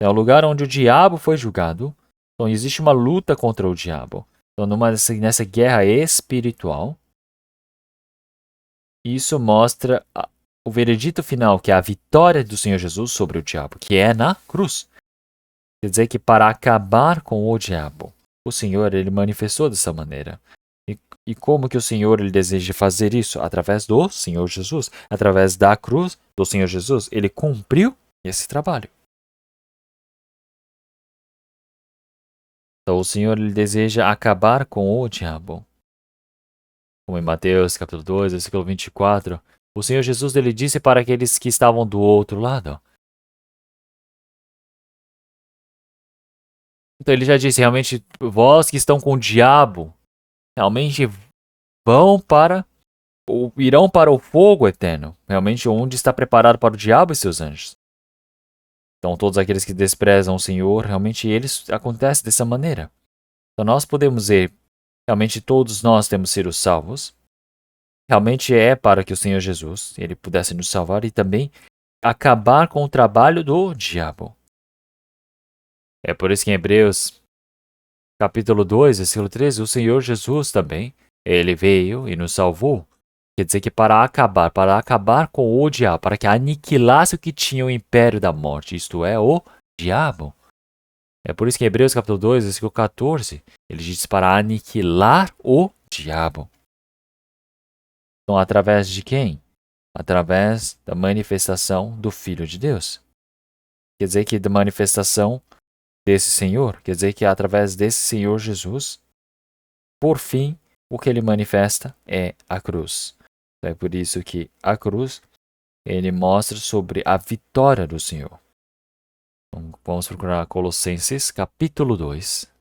É o lugar onde o diabo foi julgado. Então existe uma luta contra o diabo. Então, nessa guerra espiritual, isso mostra o veredito final, que é a vitória do Senhor Jesus sobre o diabo, que é na cruz. Quer dizer que para acabar com o diabo, o Senhor ele manifestou dessa maneira. E como que o Senhor ele deseja fazer isso? Através do Senhor Jesus. Através da cruz do Senhor Jesus. Ele cumpriu esse trabalho. Então o Senhor ele deseja acabar com o diabo. Como em Mateus capítulo 2, versículo 24. O Senhor Jesus ele disse para aqueles que estavam do outro lado. Então ele já disse, realmente, vós que estão com o diabo, realmente irão para o fogo eterno, realmente onde está preparado para o diabo e seus anjos. Então todos aqueles que desprezam o Senhor, realmente eles acontece dessa maneira. Então nós podemos ver, realmente todos nós temos sido salvos. Realmente é para que o Senhor Jesus, ele pudesse nos salvar e também acabar com o trabalho do diabo. É por isso que em Hebreus capítulo 2, versículo 13, o Senhor Jesus também, ele veio e nos salvou. Quer dizer que para acabar com o diabo, para que aniquilasse o que tinha o império da morte, isto é, o diabo. É por isso que em Hebreus capítulo 2, versículo 14, ele diz para aniquilar o diabo. Então, através de quem? Através da manifestação do Filho de Deus. Quer dizer que da manifestação desse Senhor, quer dizer que através desse Senhor Jesus, por fim, o que ele manifesta é a cruz. Então, é por isso que a cruz, ele mostra sobre a vitória do Senhor. Então, vamos procurar Colossenses capítulo 2.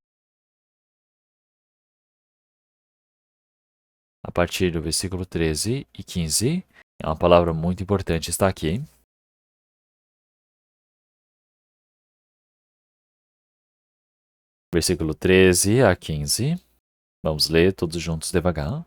A partir do versículo 13 e 15, é uma palavra muito importante, está aqui. Versículo 13 a 15. Vamos ler todos juntos devagar.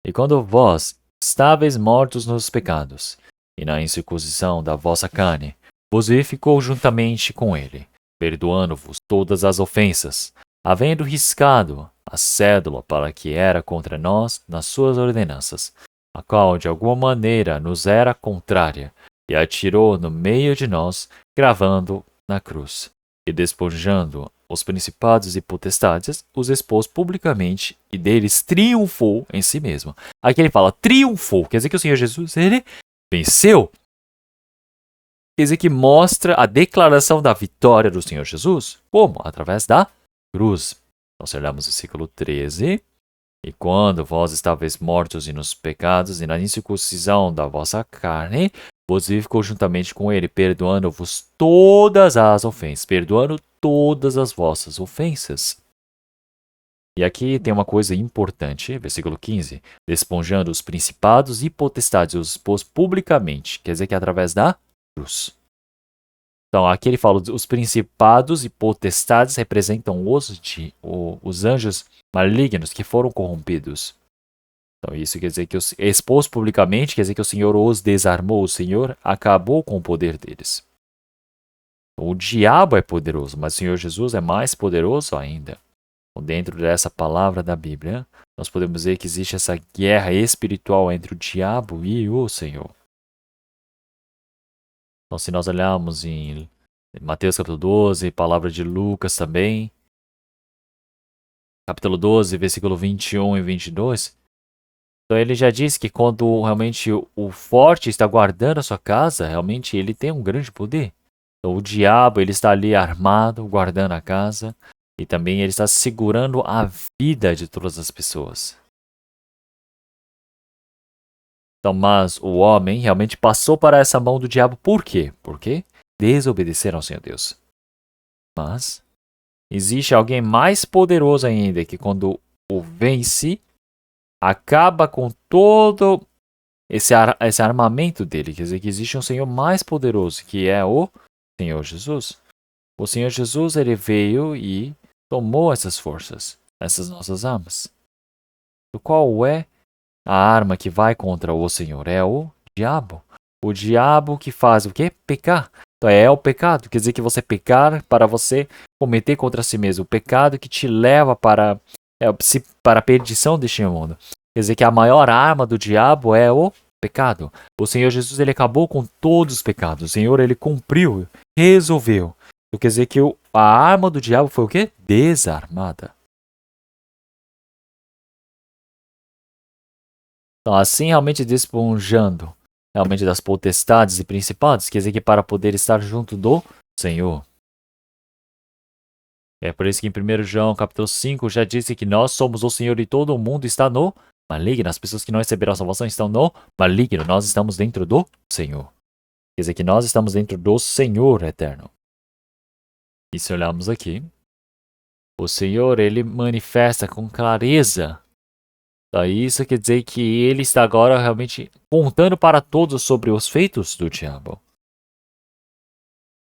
E quando vós estáveis mortos nos pecados, e na incircuncisão da vossa carne, vos vivificou juntamente com ele, perdoando-vos todas as ofensas, havendo riscado a cédula para que era contra nós nas suas ordenanças, a qual de alguma maneira nos era contrária, e atirou no meio de nós, gravando na cruz, e despojando os principados e potestades, os expôs publicamente e deles triunfou em si mesmo. Aqui ele fala triunfou, quer dizer que o Senhor Jesus, ele venceu. Quer dizer que mostra a declaração da vitória do Senhor Jesus, como? Através da cruz. Então, se olharmos o versículo 13, e quando vós estáveis mortos e nos pecados e na incircuncisão da vossa carne, vos vivificou juntamente com ele, perdoando-vos todas as ofensas, perdoando todas as vossas ofensas. E aqui tem uma coisa importante, versículo 15, despojando os principados e potestades, os expôs publicamente, quer dizer que é através da cruz. Então aqui ele fala, os principados e potestades representam os anjos malignos que foram corrompidos. Então isso quer dizer que expôs publicamente, quer dizer que o Senhor os desarmou, o Senhor acabou com o poder deles. O diabo é poderoso, mas o Senhor Jesus é mais poderoso ainda. Dentro dessa palavra da Bíblia, nós podemos ver que existe essa guerra espiritual entre o diabo e o Senhor. Então, se nós olharmos em Mateus capítulo 12, palavra de Lucas também, capítulo 12, versículo 21 e 22, então ele já diz que quando realmente o forte está guardando a sua casa, realmente ele tem um grande poder. Então, o diabo ele está ali armado, guardando a casa, e também ele está segurando a vida de todas as pessoas. Então, mas o homem realmente passou para essa mão do diabo. Por quê? Porque desobedeceram ao Senhor Deus. Mas existe alguém mais poderoso ainda que quando o vence, acaba com todo esse armamento dele. Quer dizer que existe um Senhor mais poderoso, que é o Senhor Jesus. O Senhor Jesus ele veio e tomou essas forças, essas nossas armas. E qual é a arma que vai contra o Senhor? É o diabo. O diabo que faz o quê? Pecar. Então é o pecado. Quer dizer que você pecar para você cometer contra si mesmo. O pecado que te leva para para a perdição deste mundo. Quer dizer que a maior arma do diabo é o pecado. O Senhor Jesus, ele acabou com todos os pecados. O Senhor, ele cumpriu, resolveu. Então, quer dizer que a arma do diabo foi o quê? Desarmada. Então, assim, realmente desponjando realmente das potestades e principados, quer dizer que para poder estar junto do Senhor. É por isso que em 1 João capítulo 5 já disse que nós somos o Senhor e todo o mundo está no maligno. As pessoas que não receberam a salvação estão no maligno. Nós estamos dentro do Senhor. Quer dizer que nós estamos dentro do Senhor eterno. E se olharmos aqui, o Senhor, ele manifesta com clareza. Então, isso quer dizer que ele está agora realmente contando para todos sobre os feitos do diabo.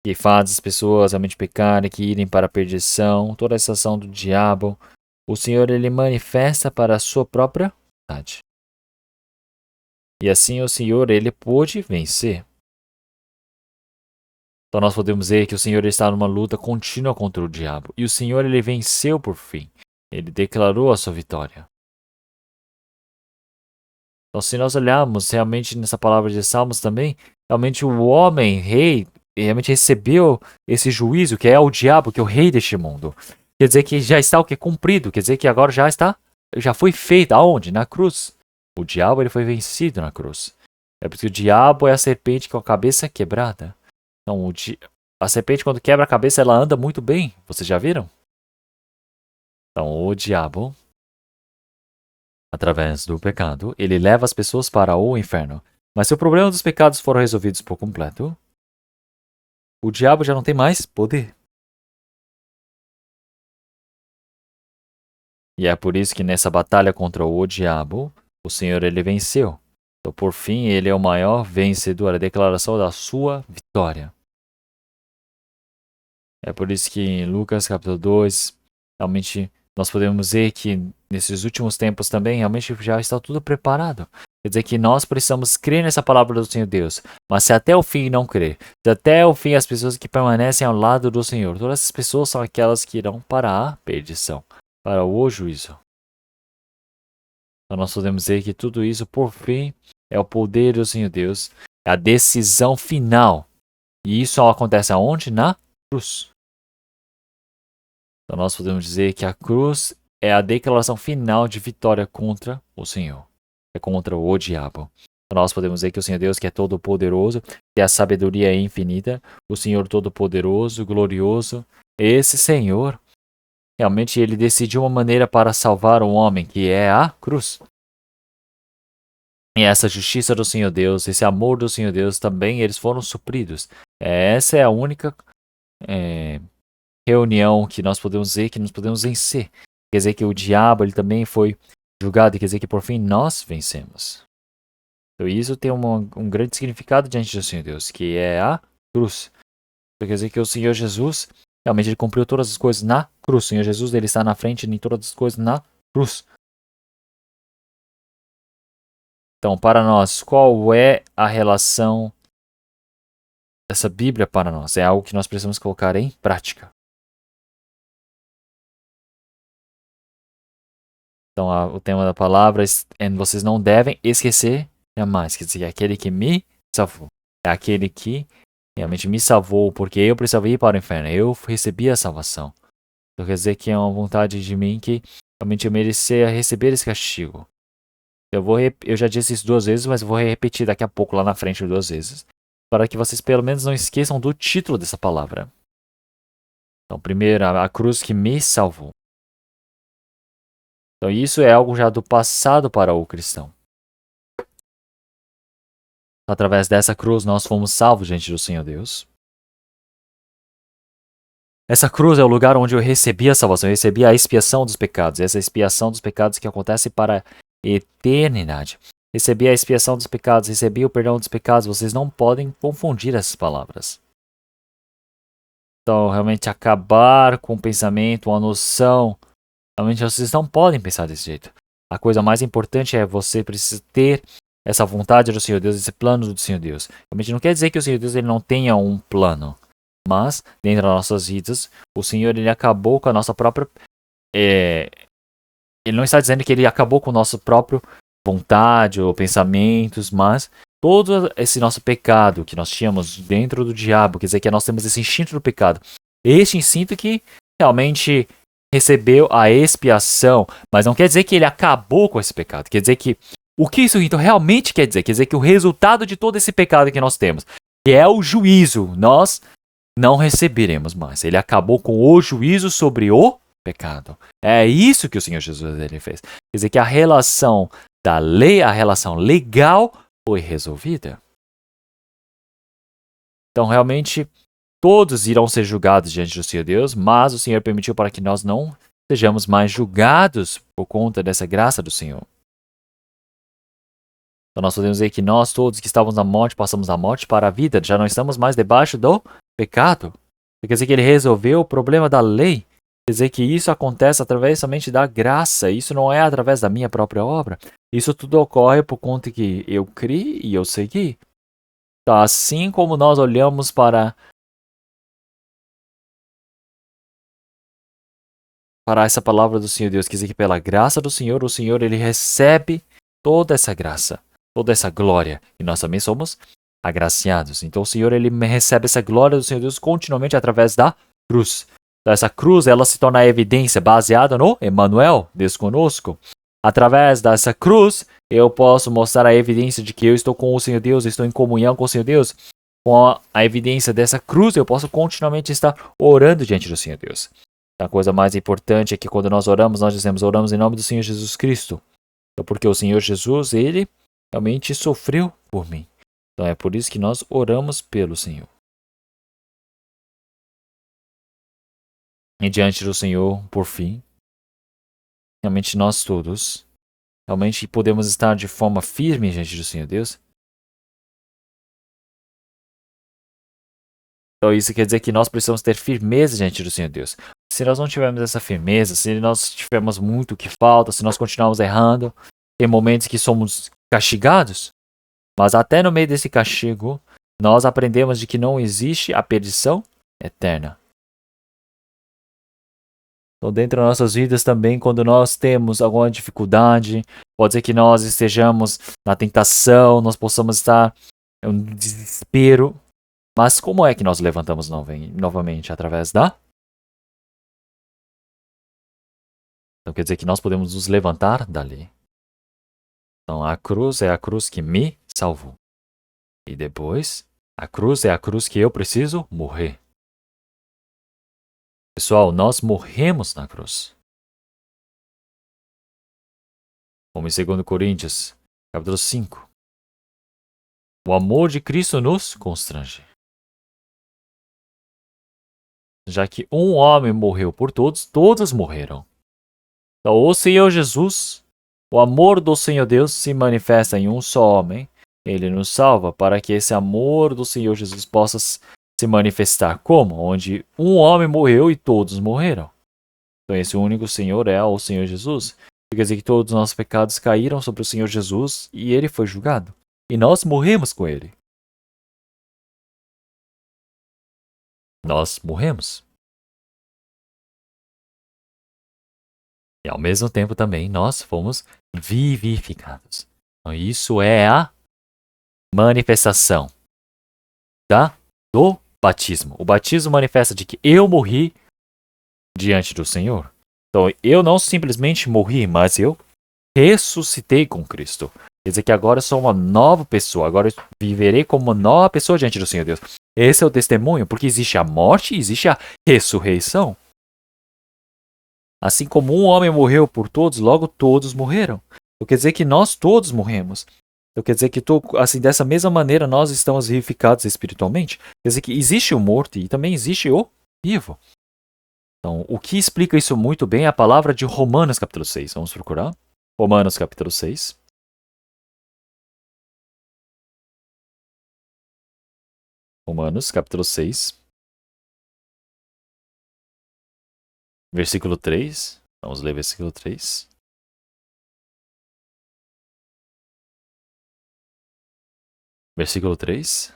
Que faz as pessoas realmente pecarem, que irem para a perdição, toda essa ação do diabo. O Senhor, ele manifesta para a sua própria vontade. E assim o Senhor, ele pôde vencer. Então nós podemos ver que o Senhor está numa luta contínua contra o diabo. E o Senhor, ele venceu por fim. Ele declarou a sua vitória. Então se nós olharmos realmente nessa palavra de Salmos também, realmente o homem, rei, realmente recebeu esse juízo, que é o diabo, que é o rei deste mundo. Quer dizer que já está o que? Cumprido. Quer dizer que agora já foi feito. Aonde? Na cruz. O diabo, ele foi vencido na cruz. É porque o diabo é a serpente com a cabeça quebrada. Então, a serpente, quando quebra a cabeça, ela anda muito bem. Vocês já viram? Então, o diabo, através do pecado, ele leva as pessoas para o inferno. Mas se o problema dos pecados foram resolvidos por completo, o diabo já não tem mais poder. E é por isso que nessa batalha contra o diabo, o Senhor, ele venceu. Então, por fim, ele é o maior vencedor, a declaração da sua vitória. É por isso que em Lucas capítulo 2, realmente nós podemos ver que nesses últimos tempos também, realmente já está tudo preparado. Quer dizer que nós precisamos crer nessa palavra do Senhor Deus. Mas se até o fim não crer, se até o fim as pessoas que permanecem ao lado do Senhor, todas essas pessoas são aquelas que irão para a perdição, para o juízo. Então nós podemos dizer que tudo isso, por fim, é o poder do Senhor Deus, é a decisão final. E isso só acontece aonde? Na cruz. Então nós podemos dizer que a cruz é a declaração final de vitória contra o Senhor. É contra o diabo. Então nós podemos dizer que o Senhor Deus, que é todo-poderoso, que a sabedoria é infinita, o Senhor todo-poderoso, glorioso, esse Senhor, realmente ele decidiu uma maneira para salvar o homem, que é a cruz. E essa justiça do Senhor Deus, esse amor do Senhor Deus, também eles foram supridos. Essa é a única reunião que nós podemos dizer que nós podemos vencer. Quer dizer que o diabo ele também foi julgado, e quer dizer que por fim nós vencemos. Então isso tem um grande significado diante do Senhor Deus, que é a cruz. Então, quer dizer que o Senhor Jesus, realmente ele cumpriu todas as coisas na cruz. O Senhor Jesus ele está na frente de todas as coisas na cruz. Então, para nós, qual é a relação dessa Bíblia para nós? É algo que nós precisamos colocar em prática. Então, o tema da palavra é vocês não devem esquecer jamais. Quer dizer, é aquele que me salvou. É aquele que realmente me salvou, porque eu precisava ir para o inferno. Eu recebi a salvação. Então, quer dizer que é uma vontade de mim que realmente eu merecia receber esse castigo. Eu já disse isso 2 vezes, mas vou repetir daqui a pouco lá na frente 2 vezes. Para que vocês pelo menos não esqueçam do título dessa palavra. Então, primeiro, a cruz que me salvou. Então, isso é algo já do passado para o cristão. Através dessa cruz, nós fomos salvos diante do Senhor Deus. Essa cruz é o lugar onde eu recebi a salvação, eu recebi a expiação dos pecados. Essa expiação dos pecados que acontece para a eternidade. Recebi a expiação dos pecados, recebi o perdão dos pecados. Vocês não podem confundir essas palavras. Então, realmente acabar com o pensamento, a noção. Realmente vocês não podem pensar desse jeito. A coisa mais importante é você precisa ter essa vontade do Senhor Deus, esse plano do Senhor Deus. Realmente não quer dizer que o Senhor Deus ele não tenha um plano. Mas, dentro das nossas vidas, o Senhor ele acabou com a nossa própria Ele não está dizendo que ele acabou com o nosso próprio vontade ou pensamentos, mas todo esse nosso pecado que nós tínhamos dentro do diabo, quer dizer que nós temos esse instinto do pecado. Este instinto que realmente recebeu a expiação, mas não quer dizer que ele acabou com esse pecado. Quer dizer que o que isso então realmente quer dizer? Quer dizer que o resultado de todo esse pecado que nós temos, que é o juízo, nós não receberemos mais. Ele acabou com o juízo sobre o pecado. É isso que o Senhor Jesus ele fez. Quer dizer que a relação da lei, a relação legal foi resolvida. Então, realmente, todos irão ser julgados diante do Senhor Deus, mas o Senhor permitiu para que nós não sejamos mais julgados por conta dessa graça do Senhor. Então, nós podemos dizer que nós todos que estávamos na morte, passamos da morte para a vida, já não estamos mais debaixo do pecado. Quer dizer que ele resolveu o problema da lei. Quer dizer que isso acontece através somente da graça. Isso não é através da minha própria obra. Isso tudo ocorre por conta que eu criei e eu segui. Então, assim como nós olhamos para essa palavra do Senhor Deus, quer dizer que pela graça do Senhor, o Senhor ele recebe toda essa graça, toda essa glória. E nós também somos agraciados. Então o Senhor ele recebe essa glória do Senhor Deus continuamente através da cruz. Então, essa cruz ela se torna a evidência baseada no Emmanuel, Deus conosco. Através dessa cruz, eu posso mostrar a evidência de que eu estou com o Senhor Deus, estou em comunhão com o Senhor Deus. Com a evidência dessa cruz, eu posso continuamente estar orando diante do Senhor Deus. A coisa mais importante é que quando nós oramos, nós dizemos, oramos em nome do Senhor Jesus Cristo. Então, porque o Senhor Jesus, ele realmente sofreu por mim. Então é por isso que nós oramos pelo Senhor. E diante do Senhor, por fim, realmente nós todos, realmente podemos estar de forma firme diante do Senhor Deus. Então isso quer dizer que nós precisamos ter firmeza diante do Senhor Deus. Se nós não tivermos essa firmeza, se nós tivermos muito que falta, se nós continuarmos errando, tem momentos que somos castigados, mas até no meio desse castigo, nós aprendemos de que não existe a perdição eterna. Então, dentro das nossas vidas também, quando nós temos alguma dificuldade, pode ser que nós estejamos na tentação, nós possamos estar em um desespero, mas como é que nós levantamos novamente? Através da? Então quer dizer que nós podemos nos levantar dali. Então a cruz é a cruz que me salvou. E depois, a cruz é a cruz que eu preciso morrer. Pessoal, nós morremos na cruz. Como em 2 Coríntios, capítulo 5. O amor de Cristo nos constrange. Já que um homem morreu por todos, todos morreram. Então, o Senhor Jesus, o amor do Senhor Deus se manifesta em um só homem. Ele nos salva para que esse amor do Senhor Jesus possa se manifestar como? Onde um homem morreu e todos morreram. Então, esse único Senhor é o Senhor Jesus. Quer dizer que todos os nossos pecados caíram sobre o Senhor Jesus e ele foi julgado. E nós morremos com ele. Nós morremos. E ao mesmo tempo também nós fomos vivificados. Então isso é a manifestação do batismo. O batismo manifesta de que eu morri diante do Senhor. Então eu não simplesmente morri, mas eu ressuscitei com Cristo. Quer dizer que agora eu sou uma nova pessoa. Agora eu viverei como uma nova pessoa diante do Senhor Deus. Esse é o testemunho, porque existe a morte e existe a ressurreição. Assim como um homem morreu por todos, logo todos morreram. Então quer dizer que nós todos morremos. Então quer dizer que assim, dessa mesma maneira nós estamos vivificados espiritualmente. Quer dizer que existe o morto e também existe o vivo. Então, o que explica isso muito bem é a palavra de Romanos capítulo 6. Vamos procurar. Romanos capítulo 6. Romanos capítulo 6. Versículo 3. Vamos ler versículo 3. Versículo 3.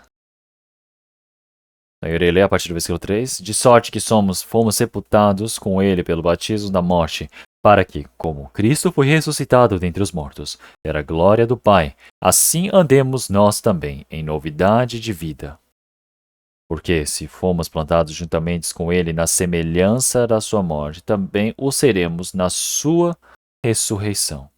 Eu irei ler a partir do versículo 3. De sorte que fomos sepultados com ele pelo batismo da morte, para que, como Cristo foi ressuscitado dentre os mortos, era a glória do Pai, assim andemos nós também em novidade de vida. Porque, se fomos plantados juntamente com ele na semelhança da sua morte, também o seremos na sua ressurreição.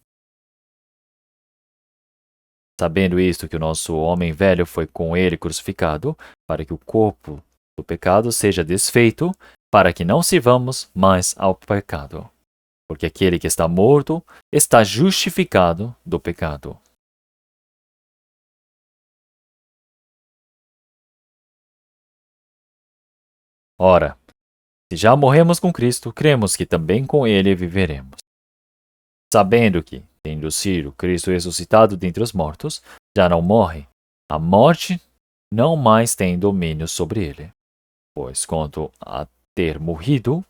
Sabendo isto, que o nosso homem velho foi com ele crucificado, para que o corpo do pecado seja desfeito, para que não sirvamos mais ao pecado. Porque aquele que está morto está justificado do pecado. Ora, se já morremos com Cristo, cremos que também com ele viveremos. Sabendo que, tendo sido Cristo ressuscitado dentre os mortos, já não morre, a morte não mais tem domínio sobre ele. Pois, quanto a ter morrido,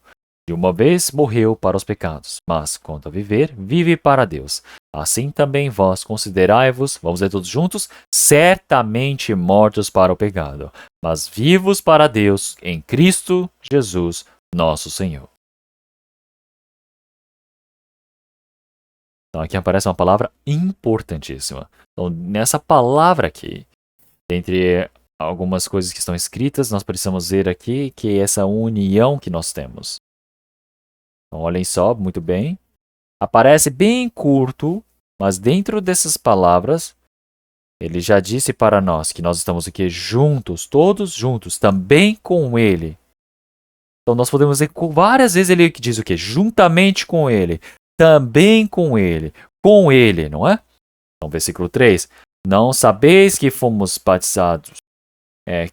de uma vez morreu para os pecados, mas quanto a viver, vive para Deus. Assim também vós considerai-vos, vamos ler todos juntos, certamente mortos para o pecado, mas vivos para Deus em Cristo Jesus, nosso Senhor. Então aqui aparece uma palavra importantíssima. Então, nessa palavra aqui, dentre algumas coisas que estão escritas, nós precisamos ver aqui que é essa união que nós temos. Então, olhem só, muito bem. Aparece bem curto, mas dentro dessas palavras, ele já disse para nós que nós estamos aqui juntos, todos juntos, também com ele. Então, nós podemos ver várias vezes ele diz o quê? Juntamente com ele, também com ele, não é? Então, versículo 3. Não sabeis que fomos batizados,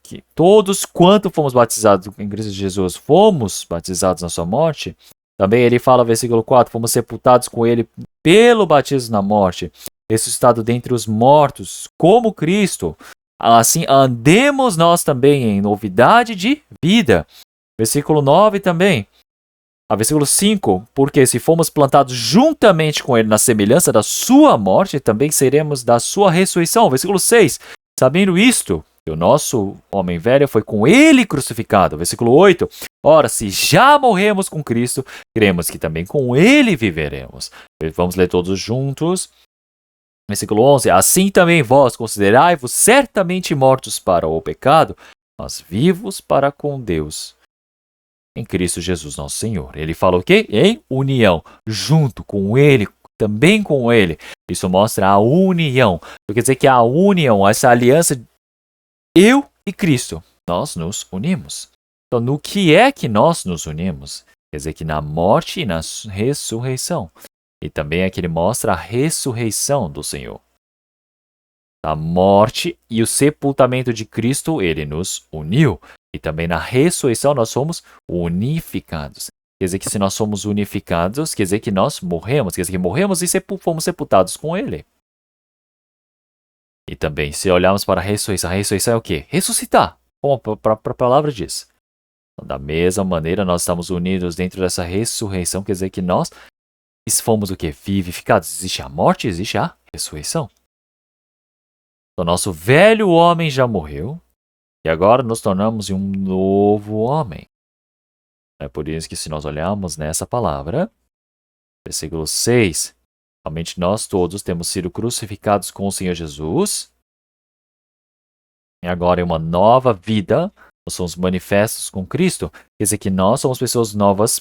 que todos quanto fomos batizados em Cristo Jesus, fomos batizados na sua morte? Também ele fala, versículo 4, fomos sepultados com ele pelo batismo na morte, ressuscitado dentre os mortos, como Cristo. Assim andemos nós também em novidade de vida. Versículo 9 também. Versículo 5, porque se fomos plantados juntamente com ele na semelhança da sua morte, também seremos da sua ressurreição. Versículo 6, sabendo isto, que o nosso homem velho foi com ele crucificado. Versículo 8, ora, se já morremos com Cristo, cremos que também com ele viveremos. Vamos ler todos juntos. Versículo 11, assim também vós considerai-vos certamente mortos para o pecado, mas vivos para com Deus. Em Cristo Jesus, nosso Senhor. Ele fala o quê? Em união, junto com ele, também com ele. Isso mostra a união. Isso quer dizer que a união, essa aliança, eu e Cristo, nós nos unimos. Então, no que é que nós nos unimos? Quer dizer que na morte e na ressurreição. E também aqui ele mostra a ressurreição do Senhor. A morte e o sepultamento de Cristo, ele nos uniu. E também na ressurreição nós somos unificados. Quer dizer que se nós somos unificados, quer dizer que nós morremos. Quer dizer que morremos e fomos sepultados com ele. E também, se olharmos para a ressurreição é o quê? Ressuscitar, como a palavra diz. Então, da mesma maneira, nós estamos unidos dentro dessa ressurreição, quer dizer que nós fomos o quê? Vivificados. Existe a morte, existe a ressurreição. Então, nosso velho homem já morreu. E agora nos tornamos um novo homem. É por isso que se nós olharmos nessa palavra, versículo 6, realmente nós todos temos sido crucificados com o Senhor Jesus. E agora é uma nova vida, nós somos manifestos com Cristo. Quer dizer que nós somos pessoas novas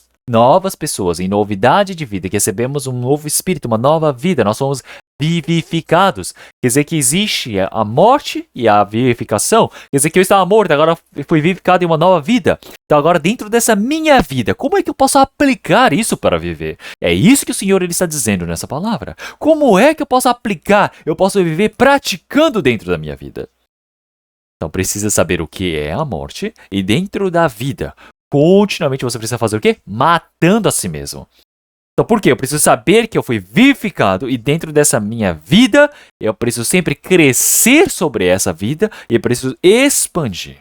pessoas, em novidade de vida, que recebemos um novo espírito, uma nova vida. Nós somos vivificados. Quer dizer que existe a morte e a vivificação. Quer dizer que eu estava morto, agora fui vivificado em uma nova vida. Então agora dentro dessa minha vida, como é que eu posso aplicar isso para viver? É isso que o Senhor ele está dizendo nessa palavra. Como é que eu posso aplicar? Eu posso viver praticando dentro da minha vida. Então precisa saber o que é a morte e dentro da vida, continuamente você precisa fazer o quê? Matando a si mesmo. Então, por quê? Eu preciso saber que eu fui vivificado e dentro dessa minha vida, eu preciso sempre crescer sobre essa vida e eu preciso expandir.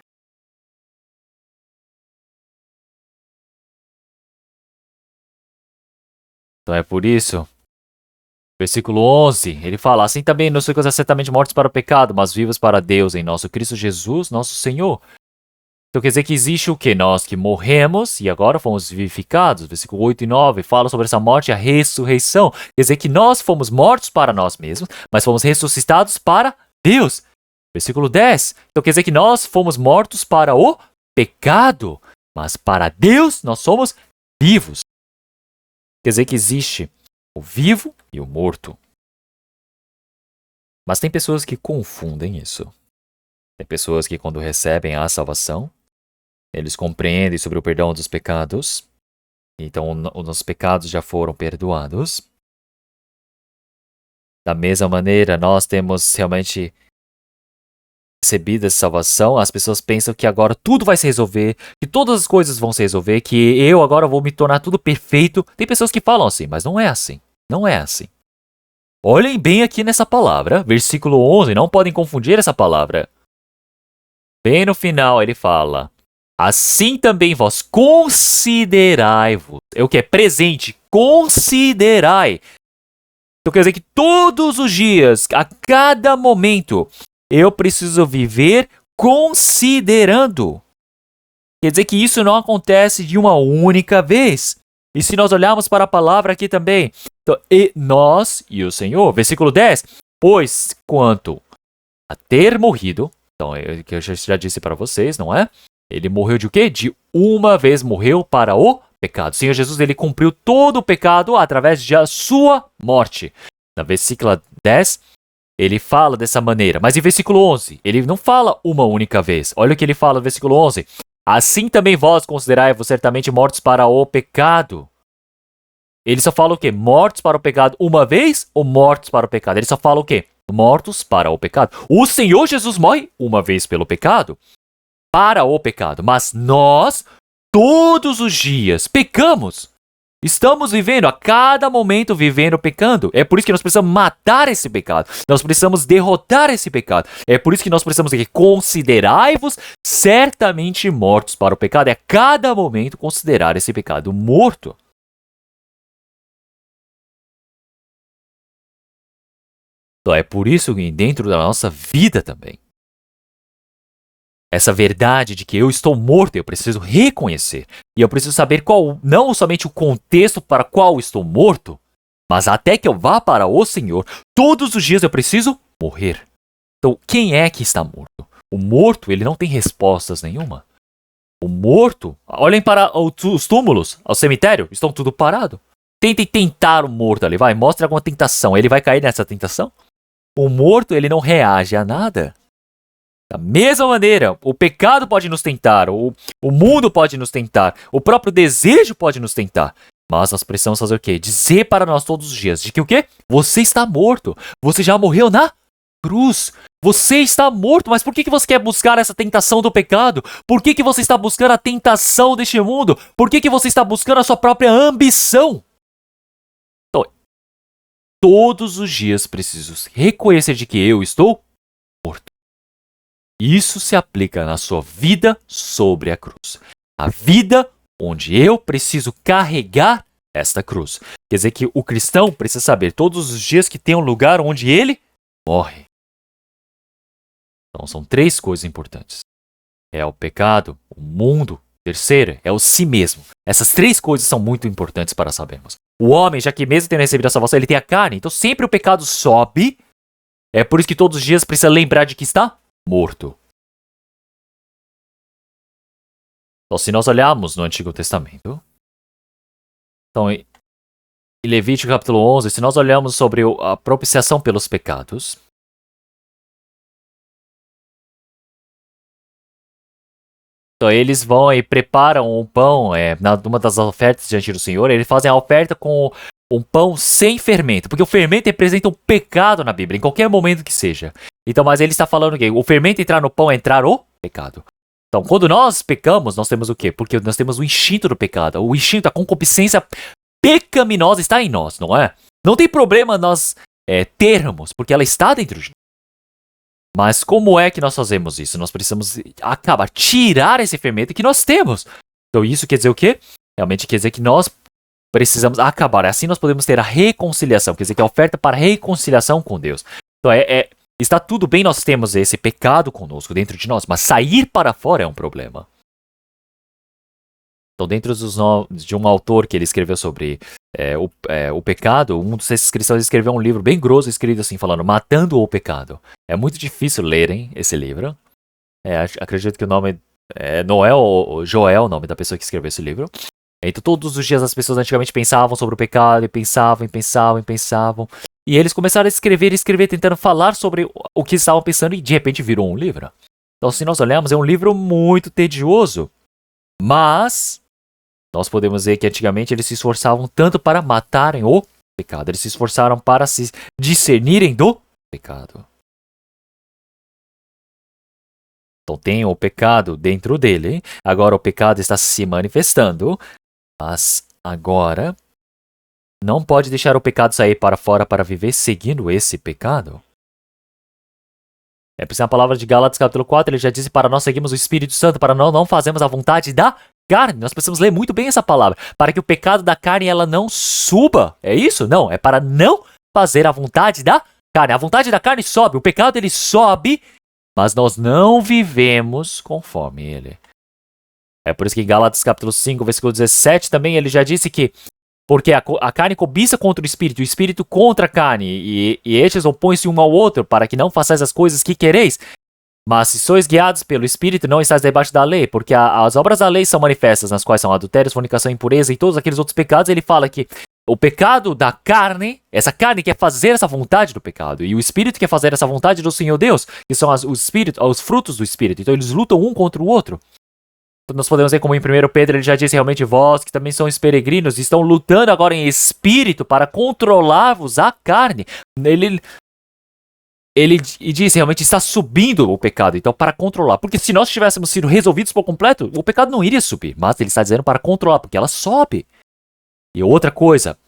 Então, é por isso, versículo 11, ele fala, assim também nós somos certamente mortos para o pecado, mas vivos para Deus em nosso Cristo Jesus, nosso Senhor. Então quer dizer que existe o quê? Nós que morremos e agora fomos vivificados. Versículo 8 e 9 fala sobre essa morte e a ressurreição. Quer dizer que nós fomos mortos para nós mesmos, mas fomos ressuscitados para Deus. Versículo 10. Então quer dizer que nós fomos mortos para o pecado, mas para Deus nós somos vivos. Quer dizer que existe o vivo e o morto. Mas tem pessoas que confundem isso. Tem pessoas que quando recebem a salvação, eles compreendem sobre o perdão dos pecados. Então, os pecados já foram perdoados. Da mesma maneira, nós temos realmente recebido essa salvação. As pessoas pensam que agora tudo vai se resolver, que todas as coisas vão se resolver, que eu agora vou me tornar tudo perfeito. Tem pessoas que falam assim, mas não é assim. Não é assim. Olhem bem aqui nessa palavra, versículo 11, não podem confundir essa palavra. Bem no final ele fala: assim também vós considerai-vos. É o que é presente, considerai. Então quer dizer que todos os dias, a cada momento, eu preciso viver considerando. Quer dizer que isso não acontece de uma única vez. E se nós olharmos para a palavra aqui também, então, e nós e o Senhor, versículo 10, pois quanto a ter morrido, então, que eu já disse para vocês, não é? Ele morreu de o quê? De uma vez morreu para o pecado. O Senhor Jesus, ele cumpriu todo o pecado através de a sua morte. Na versículo 10, ele fala dessa maneira. Mas em versículo 11, ele não fala uma única vez. Olha o que ele fala no versículo 11. Assim também vós considerai-vos certamente mortos para o pecado. Ele só fala o quê? Mortos para o pecado uma vez ou mortos para o pecado? Ele só fala o quê? Mortos para o pecado. O Senhor Jesus morre uma vez pelo pecado, para o pecado. Mas nós, todos os dias, pecamos. Estamos vivendo, a cada momento vivendo pecando. É por isso que nós precisamos matar esse pecado. Nós precisamos derrotar esse pecado. É por isso que nós precisamos considerai-vos certamente mortos para o pecado. É a cada momento considerar esse pecado morto. Então é por isso que dentro da nossa vida também, essa verdade de que eu estou morto, eu preciso reconhecer. E eu preciso saber qual, não somente o contexto para qual estou morto, mas até que eu vá para o Senhor, todos os dias eu preciso morrer. Então, quem é que está morto? O morto, ele não tem respostas nenhuma. O morto, olhem para os túmulos, ao cemitério, estão tudo parado. Tentem tentar o morto ali, vai, mostre alguma tentação. Ele vai cair nessa tentação? O morto, ele não reage a nada. Da mesma maneira, o pecado pode nos tentar, o mundo pode nos tentar, o próprio desejo pode nos tentar. Mas nós precisamos fazer o quê? Dizer para nós todos os dias de que o quê? Você está morto. Você já morreu na cruz. Você está morto, mas por que você quer buscar essa tentação do pecado? Por que você está buscando a tentação deste mundo? Por que você está buscando a sua própria ambição? Então, todos os dias preciso reconhecer de que eu estou morto. Isso se aplica na sua vida sobre a cruz. A vida onde eu preciso carregar esta cruz. Quer dizer que o cristão precisa saber todos os dias que tem um lugar onde ele morre. Então são 3 coisas importantes. É o pecado, o mundo. Terceira é o si mesmo. Essas 3 coisas são muito importantes para sabermos. O homem, já que mesmo tendo recebido a salvação, ele tem a carne. Então sempre o pecado sobe. É por isso que todos os dias precisa lembrar de que está morto. Então, se nós olharmos no Antigo Testamento, então, em Levítico capítulo 11, se nós olharmos sobre a propiciação pelos pecados, então eles vão e preparam um pão, numa das ofertas diante do Senhor, eles fazem a oferta com um pão sem fermento, porque o fermento representa um pecado na Bíblia, em qualquer momento que seja. Então, mas ele está falando que o fermento entrar no pão é entrar o pecado. Então, quando nós pecamos, nós temos o quê? Porque nós temos o instinto do pecado. O instinto, a concupiscência pecaminosa está em nós, não é? Não tem problema nós termos, porque ela está dentro de nós. Mas como é que nós fazemos isso? Nós precisamos tirar esse fermento que nós temos. Então, isso quer dizer o quê? Realmente quer dizer que nós precisamos acabar. Assim nós podemos ter a reconciliação. Quer dizer que é a oferta para reconciliação com Deus. Então, está tudo bem nós temos esse pecado conosco dentro de nós, mas sair para fora é um problema. Então, dentro de um autor que ele escreveu sobre o pecado, um desses cristãos escreveu um livro bem grosso, escrito assim, falando Matando o Pecado. É muito difícil lerem esse livro. Acredito que o nome é Noel ou Joel, o nome da pessoa que escreveu esse livro. Então, todos os dias as pessoas antigamente pensavam sobre o pecado, e pensavam. E eles começaram a escrever, tentando falar sobre o que estavam pensando, e de repente virou um livro. Então, se nós olharmos, é um livro muito tedioso. Mas nós podemos ver que antigamente eles se esforçavam tanto para matarem o pecado. Eles se esforçaram para se discernirem do pecado. Então tem o pecado dentro dele. Agora o pecado está se manifestando. Mas agora não pode deixar o pecado sair para fora para viver seguindo esse pecado. É por isso a palavra de Gálatas capítulo 4, ele já disse para nós seguirmos o Espírito Santo, para não fazermos a vontade da carne. Nós precisamos ler muito bem essa palavra, para que o pecado da carne ela não suba. É isso? Não, é para não fazer a vontade da carne. A vontade da carne sobe, o pecado ele sobe, mas nós não vivemos conforme ele. É por isso que em Gálatas capítulo 5, versículo 17 também ele já disse que porque a carne cobiça contra o espírito contra a carne, e estes opõem-se um ao outro, para que não façais as coisas que quereis. Mas se sois guiados pelo Espírito, não estáis debaixo da lei, porque as obras da lei são manifestas, nas quais são adultérios, fornicação, impureza e todos aqueles outros pecados. Ele fala que o pecado da carne, essa carne quer fazer essa vontade do pecado, e o Espírito quer fazer essa vontade do Senhor Deus, que são os frutos do Espírito. Então eles lutam um contra o outro. Nós podemos ver como em 1 Pedro ele já disse realmente vós que também sois peregrinos estão lutando agora em espírito para controlar-vos a carne. Ele disse realmente está subindo o pecado, então para controlar. Porque se nós tivéssemos sido resolvidos por completo, o pecado não iria subir. Mas ele está dizendo para controlar, porque ela sobe. E outra coisa,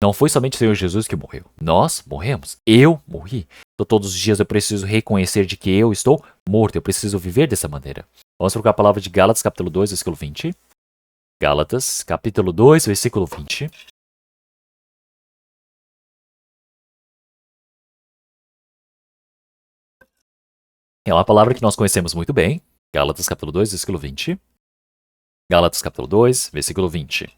não foi somente o Senhor Jesus que morreu. Nós morremos. Eu morri. Então todos os dias eu preciso reconhecer de que eu estou morto. Eu preciso viver dessa maneira. Vamos procurar a palavra de Gálatas, capítulo 2, versículo 20. Gálatas, capítulo 2, versículo 20. É uma palavra que nós conhecemos muito bem. Gálatas, capítulo 2, versículo 20. Gálatas, capítulo 2, versículo 20.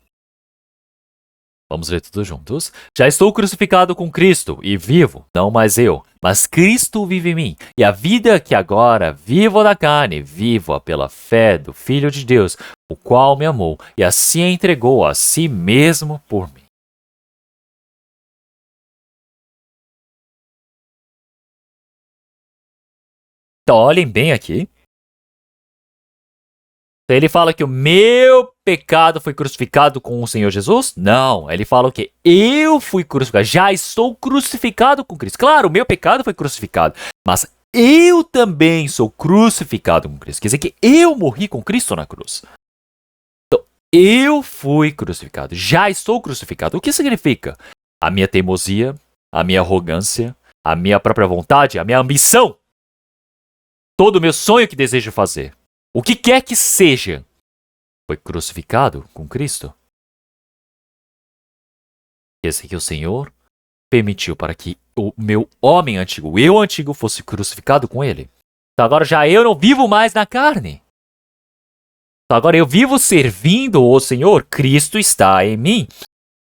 Vamos ler tudo juntos. Já estou crucificado com Cristo e vivo, não mais eu, mas Cristo vive em mim. E a vida que agora vivo na carne, vivo-a pela fé do Filho de Deus, o qual me amou e assim entregou a si mesmo por mim. Então olhem bem aqui. Ele fala que o meu pecado foi crucificado com o Senhor Jesus? Não, ele fala que eu fui crucificado, já estou crucificado com Cristo. Claro, o meu pecado foi crucificado, mas eu também sou crucificado com Cristo. Quer dizer que eu morri com Cristo na cruz. Então, eu fui crucificado, já estou crucificado. O que significa? A minha teimosia, a minha arrogância, a minha própria vontade, a minha ambição, todo o meu sonho que desejo fazer. O que quer que seja, foi crucificado com Cristo. Quer dizer que o Senhor permitiu para que o meu homem antigo, o eu antigo, fosse crucificado com ele. Então agora já eu não vivo mais na carne. Então agora eu vivo servindo o Senhor. Cristo está em mim.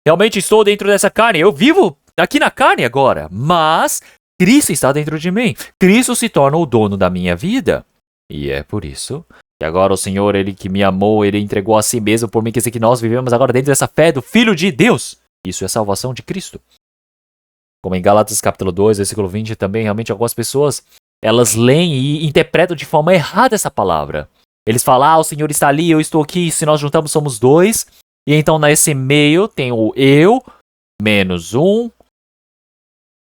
Realmente estou dentro dessa carne. Eu vivo aqui na carne agora. Mas Cristo está dentro de mim. Cristo se torna o dono da minha vida. E é por isso que agora o Senhor, ele que me amou, ele entregou a si mesmo por mim. Quer dizer que nós vivemos agora dentro dessa fé do Filho de Deus. Isso é salvação de Cristo. Como em Gálatas capítulo 2, versículo 20 também, realmente algumas pessoas, elas leem e interpretam de forma errada essa palavra. Eles falam, o Senhor está ali, eu estou aqui, se nós juntamos somos dois. E então nesse meio tem o eu, menos um,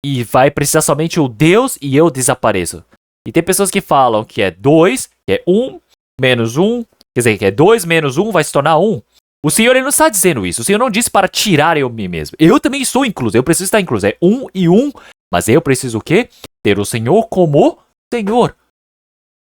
e vai precisar somente o Deus e eu desapareço. E tem pessoas que falam que é 2, que é 1, menos 1. Quer dizer, que é 2 menos 1 vai se tornar 1. O Senhor ele não está dizendo isso. O Senhor não disse para tirar eu mim mesmo. Eu também estou incluso. Eu preciso estar incluso. É 1 e 1. Mas eu preciso o quê? Ter o Senhor como Senhor.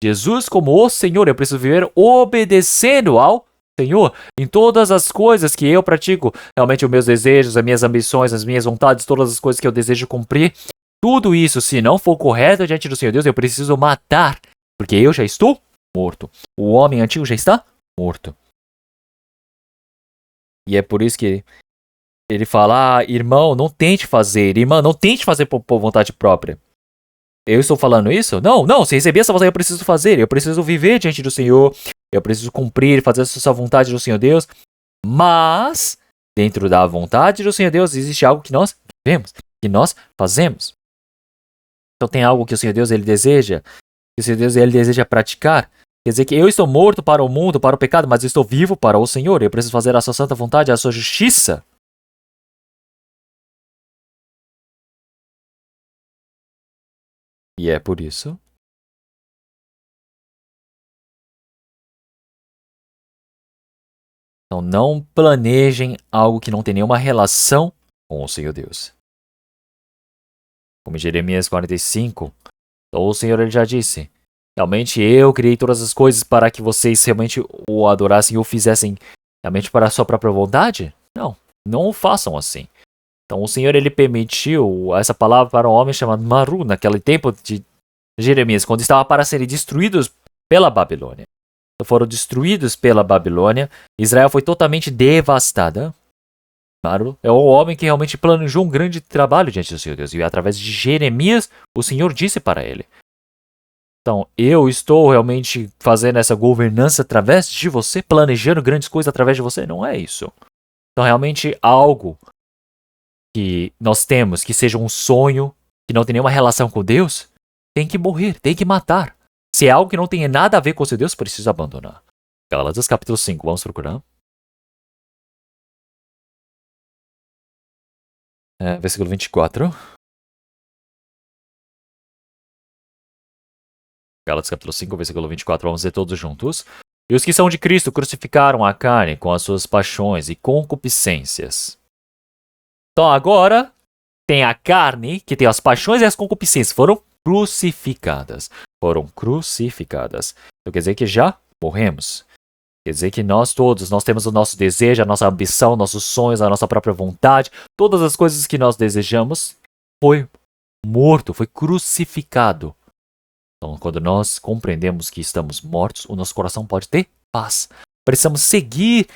Jesus como o Senhor. Eu preciso viver obedecendo ao Senhor. Em todas as coisas que eu pratico. Realmente os meus desejos, as minhas ambições, as minhas vontades, todas as coisas que eu desejo cumprir. Tudo isso, se não for correto diante do Senhor Deus, eu preciso matar, porque eu já estou morto. O homem antigo já está morto. E é por isso que ele fala, irmão, não tente fazer. Irmã, não tente fazer por vontade própria. Eu estou falando isso? Não, não. Se receber essa vontade, eu preciso fazer. Eu preciso viver diante do Senhor. Eu preciso cumprir, fazer a sua vontade do Senhor Deus. Mas, dentro da vontade do Senhor Deus, existe algo que nós vemos, que nós fazemos. Então tem algo que o Senhor Deus ele deseja, que o Senhor Deus ele deseja praticar. Quer dizer que eu estou morto para o mundo, para o pecado, mas eu estou vivo para o Senhor. Eu preciso fazer a sua santa vontade, a sua justiça. E é por isso. Então não planejem algo que não tem nenhuma relação com o Senhor Deus. Como em Jeremias 45, então o Senhor ele já disse, realmente eu criei todas as coisas para que vocês realmente o adorassem e o fizessem realmente para a sua própria vontade? Não, não o façam assim. Então o Senhor ele permitiu essa palavra para um homem chamado Maru, naquele tempo de Jeremias, quando estava para serem destruídos pela Babilônia. Então, foram destruídos pela Babilônia. Israel foi totalmente devastada. Maru é o homem que realmente planejou um grande trabalho diante do Senhor Deus. E através de Jeremias, o Senhor disse para ele. Então, eu estou realmente fazendo essa governança através de você, planejando grandes coisas através de você? Não é isso. Então, realmente, algo que nós temos que seja um sonho, que não tem nenhuma relação com Deus, tem que morrer, tem que matar. Se é algo que não tem nada a ver com o seu Deus, precisa abandonar. Gálatas capítulo 5, vamos procurar. Versículo 24. Gálatas capítulo 5, versículo 24, vamos ler todos juntos. E os que são de Cristo crucificaram a carne com as suas paixões e concupiscências. Então agora tem a carne, que tem as paixões e as concupiscências, foram crucificadas. Foram crucificadas. Então quer dizer que já morremos. Quer dizer que nós todos, nós temos o nosso desejo, a nossa ambição, nossos sonhos, a nossa própria vontade, todas as coisas que nós desejamos, foi morto, foi crucificado. Então, quando nós compreendemos que estamos mortos, o nosso coração pode ter paz. Precisamos seguir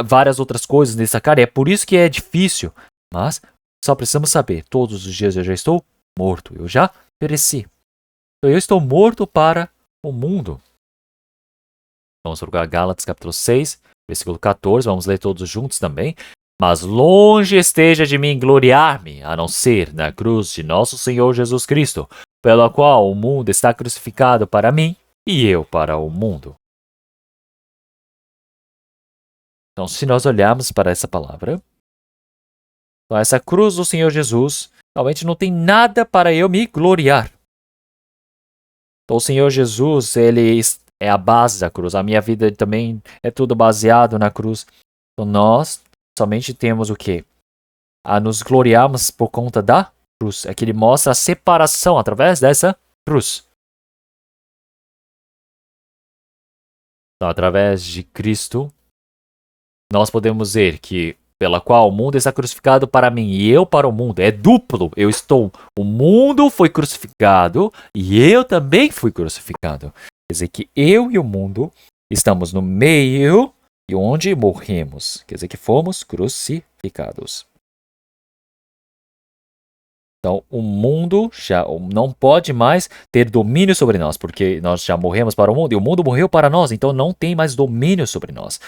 várias outras coisas nessa cara, é por isso que é difícil. Mas só precisamos saber, todos os dias eu já estou morto, eu já pereci. Então, eu estou morto para o mundo. Vamos procurar Gálatas capítulo 6, versículo 14, vamos ler todos juntos também. Mas longe esteja de mim gloriar-me, a não ser na cruz de nosso Senhor Jesus Cristo, pela qual o mundo está crucificado para mim e eu para o mundo. Então, se nós olharmos para essa palavra, então essa cruz do Senhor Jesus, realmente não tem nada para eu me gloriar. Então, o Senhor Jesus, ele é a base da cruz. A minha vida também é tudo baseado na cruz. Então, nós somente temos o quê? A nos gloriarmos por conta da cruz. É que ele mostra a separação através dessa cruz. Então, através de Cristo, nós podemos ver que pela qual o mundo está crucificado para mim e eu para o mundo. É duplo. O mundo foi crucificado e eu também fui crucificado. Quer dizer que eu e o mundo estamos no meio e onde morremos. Quer dizer que fomos crucificados. Então, o mundo já não pode mais ter domínio sobre nós, porque nós já morremos para o mundo e o mundo morreu para nós, então não tem mais domínio sobre nós.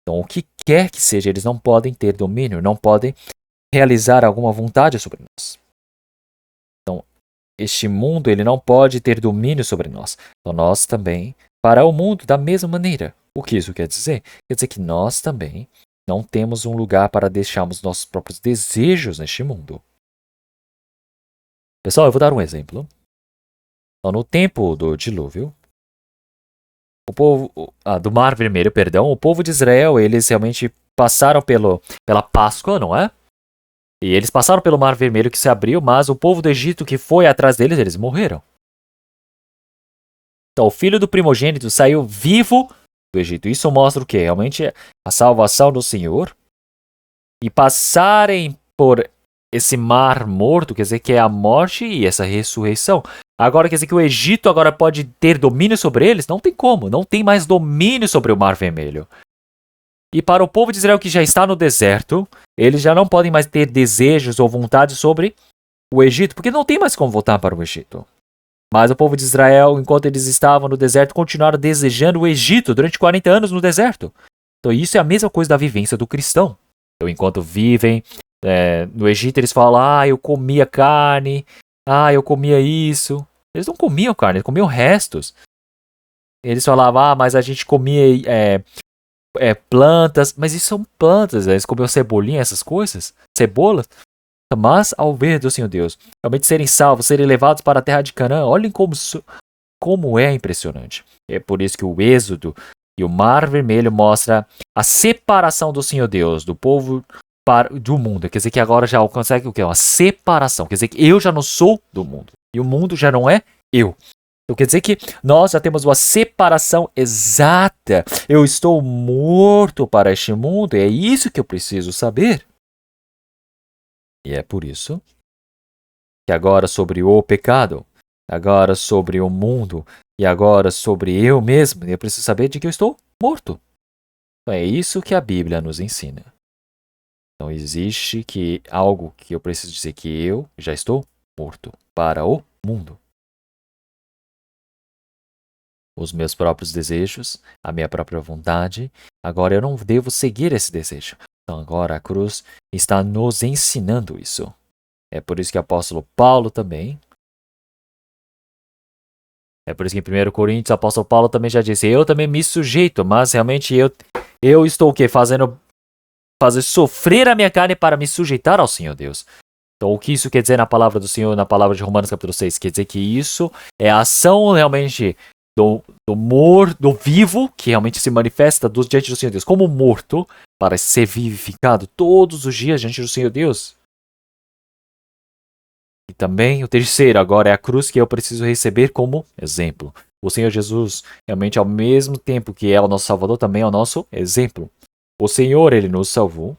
Então, o que quer que seja, eles não podem ter domínio, não podem realizar alguma vontade sobre nós. Então, este mundo, ele não pode ter domínio sobre nós. Então, nós também, para o mundo, da mesma maneira. O que isso quer dizer? Quer dizer que nós também não temos um lugar para deixarmos nossos próprios desejos neste mundo. Pessoal, eu vou dar um exemplo. Então, no tempo do dilúvio, o povo do Mar Vermelho, o povo de Israel, eles realmente passaram pela Páscoa, não é? E eles passaram pelo Mar Vermelho que se abriu, mas o povo do Egito que foi atrás deles, eles morreram. Então, o filho do primogênito saiu vivo do Egito. Isso mostra o quê? Realmente a salvação do Senhor. E passarem por esse mar morto, quer dizer que é a morte e essa ressurreição. Agora quer dizer que o Egito agora pode ter domínio sobre eles? Não tem como, não tem mais domínio sobre o Mar Vermelho. E para o povo de Israel que já está no deserto, eles já não podem mais ter desejos ou vontade sobre o Egito, porque não tem mais como voltar para o Egito. Mas o povo de Israel, enquanto eles estavam no deserto, continuaram desejando o Egito durante 40 anos no deserto. Então isso é a mesma coisa da vivência do cristão. Então, enquanto vivem no Egito, eles falam, eu comia carne, eu comia isso. Eles não comiam carne, eles comiam restos. Eles falavam, mas a gente comia plantas, mas isso são plantas, eles comiam cebolinha, essas coisas, cebolas. Mas ao ver do Senhor Deus, realmente serem salvos, serem levados para a terra de Canaã, olhem como é impressionante. É por isso que o Êxodo e o Mar Vermelho mostra a separação do Senhor Deus, do povo do mundo. Quer dizer que agora já consegue o quê? Uma separação. Quer dizer que eu já não sou do mundo. E o mundo já não é eu. Então quer dizer que nós já temos uma separação exata. Eu estou morto para este mundo. E é isso que eu preciso saber. E é por isso que agora sobre o pecado, agora sobre o mundo e agora sobre eu mesmo, eu preciso saber de que eu estou morto. Então é isso que a Bíblia nos ensina. Então existe algo que eu preciso dizer que eu já estou morto para o mundo. Os meus próprios desejos, a minha própria vontade, agora eu não devo seguir esse desejo. Então agora a cruz está nos ensinando isso. É por isso que o apóstolo Paulo também, é por isso que em 1 Coríntios o apóstolo Paulo também já disse, eu também me sujeito, mas realmente eu estou o quê? Fazer sofrer a minha carne para me sujeitar ao Senhor Deus. Então, o que isso quer dizer na palavra do Senhor, na palavra de Romanos capítulo 6? Quer dizer que isso é a ação realmente do vivo, que realmente se manifesta diante do Senhor Deus, como morto, para ser vivificado todos os dias diante do Senhor Deus. E também o terceiro, agora é a cruz que eu preciso receber como exemplo. O Senhor Jesus, realmente ao mesmo tempo que é o nosso Salvador, também é o nosso exemplo. O Senhor, Ele nos salvou.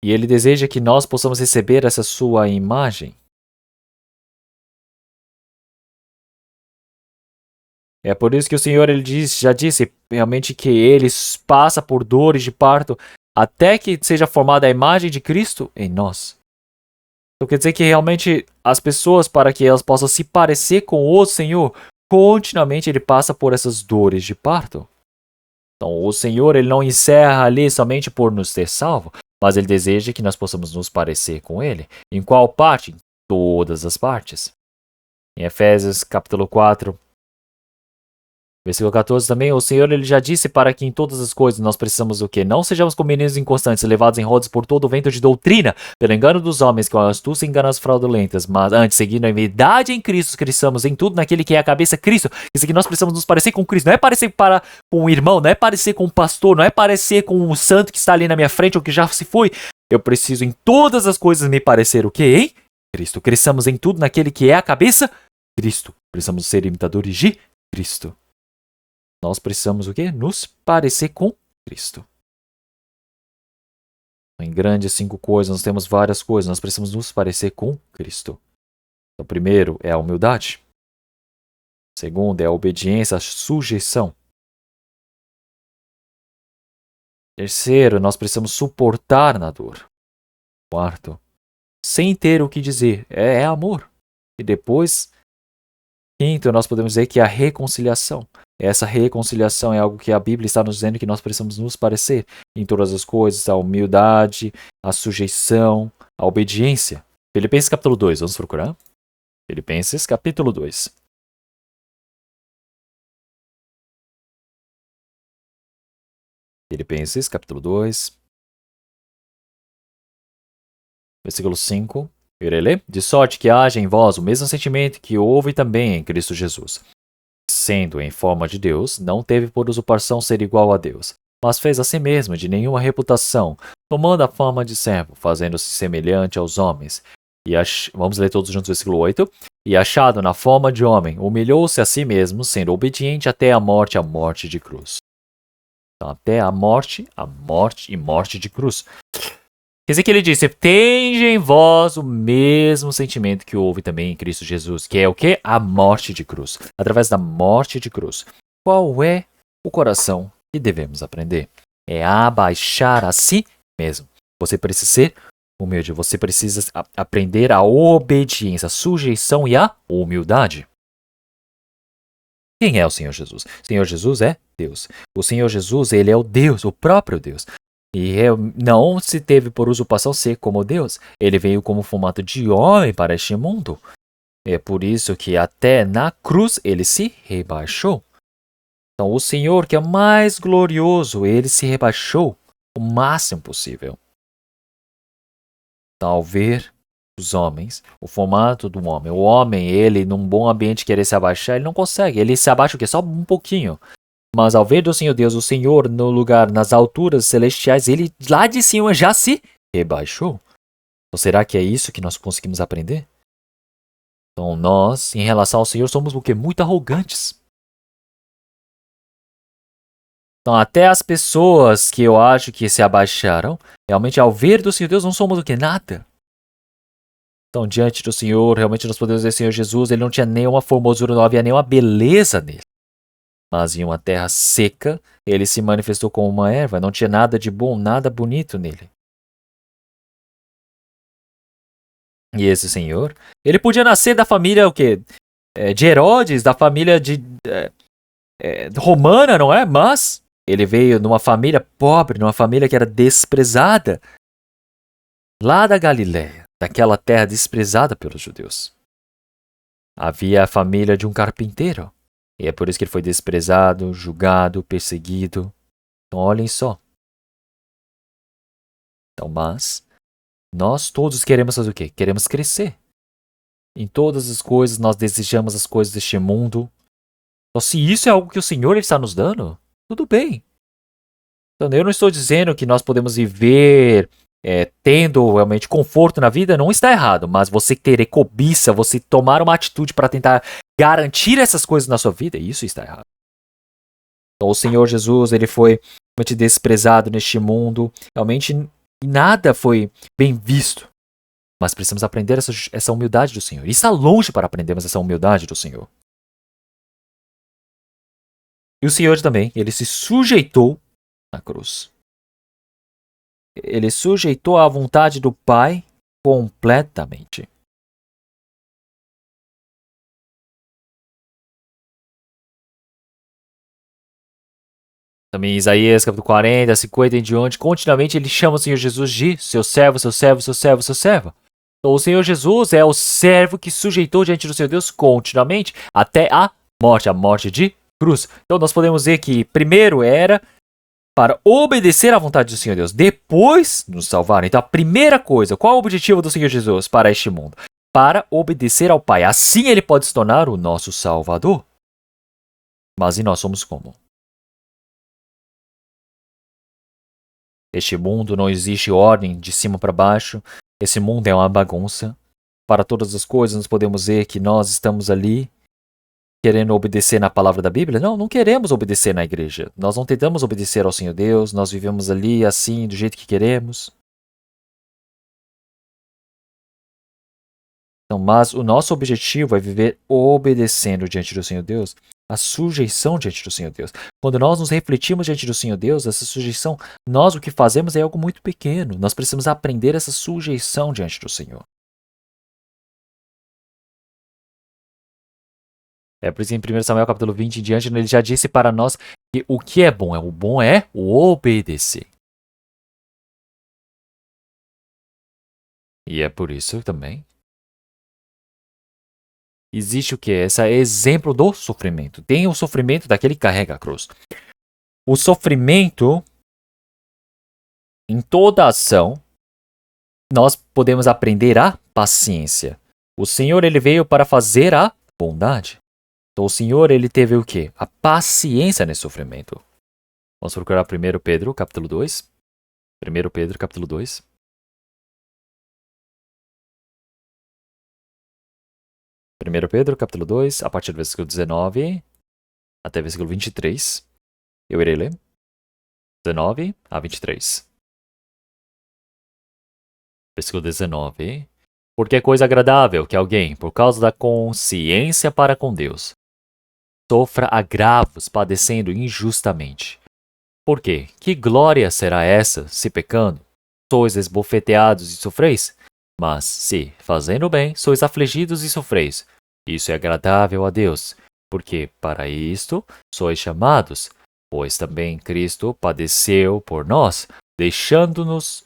E Ele deseja que nós possamos receber essa sua imagem. É por isso que o Senhor já disse realmente que Ele passa por dores de parto até que seja formada a imagem de Cristo em nós. Então quer dizer que realmente as pessoas, para que elas possam se parecer com o Senhor, continuamente Ele passa por essas dores de parto. Então o Senhor, Ele não encerra ali somente por nos ter salvo, mas Ele deseja que nós possamos nos parecer com Ele. Em qual parte? Em todas as partes. Em Efésios capítulo 4, versículo 14 também, o Senhor ele já disse para que em todas as coisas nós precisamos o quê? Não sejamos como meninos inconstantes, levados em rodas por todo o vento de doutrina, pelo engano dos homens, com astúcia e enganos fraudulentas, mas antes, seguindo a verdade em Cristo, cresçamos em tudo naquele que é a cabeça, Cristo. Isso que nós precisamos nos parecer com Cristo, não é parecer com o irmão, não é parecer com o pastor, não é parecer com o santo que está ali na minha frente ou que já se foi. Eu preciso em todas as coisas me parecer o quê, hein? Cristo. Cresçamos em tudo naquele que é a cabeça, Cristo. Precisamos ser imitadores de Cristo. Nós precisamos o quê? Nos parecer com Cristo. Em grandes 5 coisas, nós temos várias coisas. Nós precisamos nos parecer com Cristo. Então, primeiro é a humildade. Segundo é a obediência, a sujeição. Terceiro, nós precisamos suportar na dor. Quarto, sem ter o que dizer, é amor. E depois, quinto, nós podemos dizer que é a reconciliação. Essa reconciliação é algo que a Bíblia está nos dizendo que nós precisamos nos parecer em todas as coisas, a humildade, a sujeição, a obediência. Filipenses capítulo 2, vamos procurar? Filipenses capítulo 2. Filipenses capítulo 2, versículo 5. Eu irei ler. De sorte que haja em vós o mesmo sentimento que houve também em Cristo Jesus. Sendo em forma de Deus, não teve por usurpação ser igual a Deus, mas fez a si mesmo de nenhuma reputação, tomando a forma de servo, fazendo-se semelhante aos homens. Vamos ler todos juntos o versículo 8. E achado na forma de homem, humilhou-se a si mesmo, sendo obediente até a morte de cruz. Então, até a morte e morte de cruz. Quer dizer que ele disse, tende em vós o mesmo sentimento que houve também em Cristo Jesus, que é o quê? A morte de cruz. Através da morte de cruz. Qual é o coração que devemos aprender? É abaixar a si mesmo. Você precisa ser humilde. Você precisa aprender a obediência, a sujeição e a humildade. Quem é o Senhor Jesus? O Senhor Jesus é Deus. O Senhor Jesus, ele é o Deus, o próprio Deus. E não se teve por usurpação ser como Deus. Ele veio como formato de homem para este mundo. É por isso que até na cruz ele se rebaixou. Então o Senhor, que é mais glorioso, ele se rebaixou o máximo possível. Então, ao ver os homens, o formato do homem, o homem, ele num bom ambiente querer se abaixar, ele não consegue. Ele se abaixa o quê? Só um pouquinho. Mas ao ver do Senhor Deus, o Senhor no lugar, nas alturas celestiais, ele lá de cima já se rebaixou. Então será que é isso que nós conseguimos aprender? Então nós, em relação ao Senhor, somos o quê? Muito arrogantes. Então até as pessoas que eu acho que se abaixaram, realmente ao ver do Senhor Deus, não somos o quê? Nada. Então diante do Senhor, realmente nós podemos dizer, Senhor Jesus, ele não tinha nenhuma formosura, não havia nenhuma beleza nele. Mas em uma terra seca, ele se manifestou como uma erva, não tinha nada de bom, nada bonito nele. E esse Senhor, ele podia nascer da família o quê? De Herodes, da família romana, não é? Mas ele veio numa família pobre, numa família que era desprezada, lá da Galiléia, daquela terra desprezada pelos judeus. Havia a família de um carpinteiro. E é por isso que ele foi desprezado, julgado, perseguido. Então, olhem só. Então, mas nós todos queremos fazer o quê? Queremos crescer. Em todas as coisas, nós desejamos as coisas deste mundo. Então, se isso é algo que o Senhor está nos dando, tudo bem. Então, eu não estou dizendo que nós podemos viver tendo realmente conforto na vida, não está errado. Mas você querer cobiça, você tomar uma atitude para tentar garantir essas coisas na sua vida, isso está errado. Então, o Senhor Jesus, ele foi realmente desprezado neste mundo. Realmente nada foi bem visto. Mas precisamos aprender essa humildade do Senhor. E está longe para aprendermos essa humildade do Senhor. E o Senhor também, ele se sujeitou na cruz. Ele sujeitou à vontade do Pai completamente. Também em Isaías, capítulo 40, 50 em diante, continuamente ele chama o Senhor Jesus de seu servo, seu servo, seu servo, seu servo. Então, o Senhor Jesus é o servo que sujeitou diante do seu Deus continuamente até a morte de cruz. Então, nós podemos ver que primeiro era para obedecer à vontade do Senhor Deus, depois nos salvar. Então, a primeira coisa, qual é o objetivo do Senhor Jesus para este mundo? Para obedecer ao Pai. Assim ele pode se tornar o nosso Salvador. Mas e nós somos como? Este mundo não existe ordem de cima para baixo. Esse mundo é uma bagunça. Para todas as coisas, nós podemos ver que nós estamos ali querendo obedecer na palavra da Bíblia. Não queremos obedecer na igreja. Nós não tentamos obedecer ao Senhor Deus. Nós vivemos ali assim, do jeito que queremos. Então, mas o nosso objetivo é viver obedecendo diante do Senhor Deus, a sujeição diante do Senhor Deus. Quando nós nos refletimos diante do Senhor Deus, essa sujeição, nós o que fazemos é algo muito pequeno. Nós precisamos aprender essa sujeição diante do Senhor. É por isso que em 1 Samuel capítulo 20 em diante, ele já disse para nós que o que é bom o obedecer. E é por isso também existe o que? Esse exemplo do sofrimento. Tem o sofrimento daquele que carrega a cruz. O sofrimento, em toda ação, nós podemos aprender a paciência. O Senhor, ele veio para fazer a bondade. Então, o Senhor, ele teve o quê? A paciência nesse sofrimento. Vamos procurar 1 Pedro, capítulo 2. 1 Pedro, capítulo 2. 1 Pedro, capítulo 2, a partir do versículo 19 até o versículo 23. Eu irei ler. 19 a 23. Versículo 19. Porque é coisa agradável que alguém, por causa da consciência para com Deus, sofra agravos padecendo injustamente. Por quê? Que glória será essa, se pecando, sois esbofeteados e sofreis? Mas, se, fazendo bem, sois afligidos e sofreis, isso é agradável a Deus, porque para isto sois chamados, pois também Cristo padeceu por nós, deixando-nos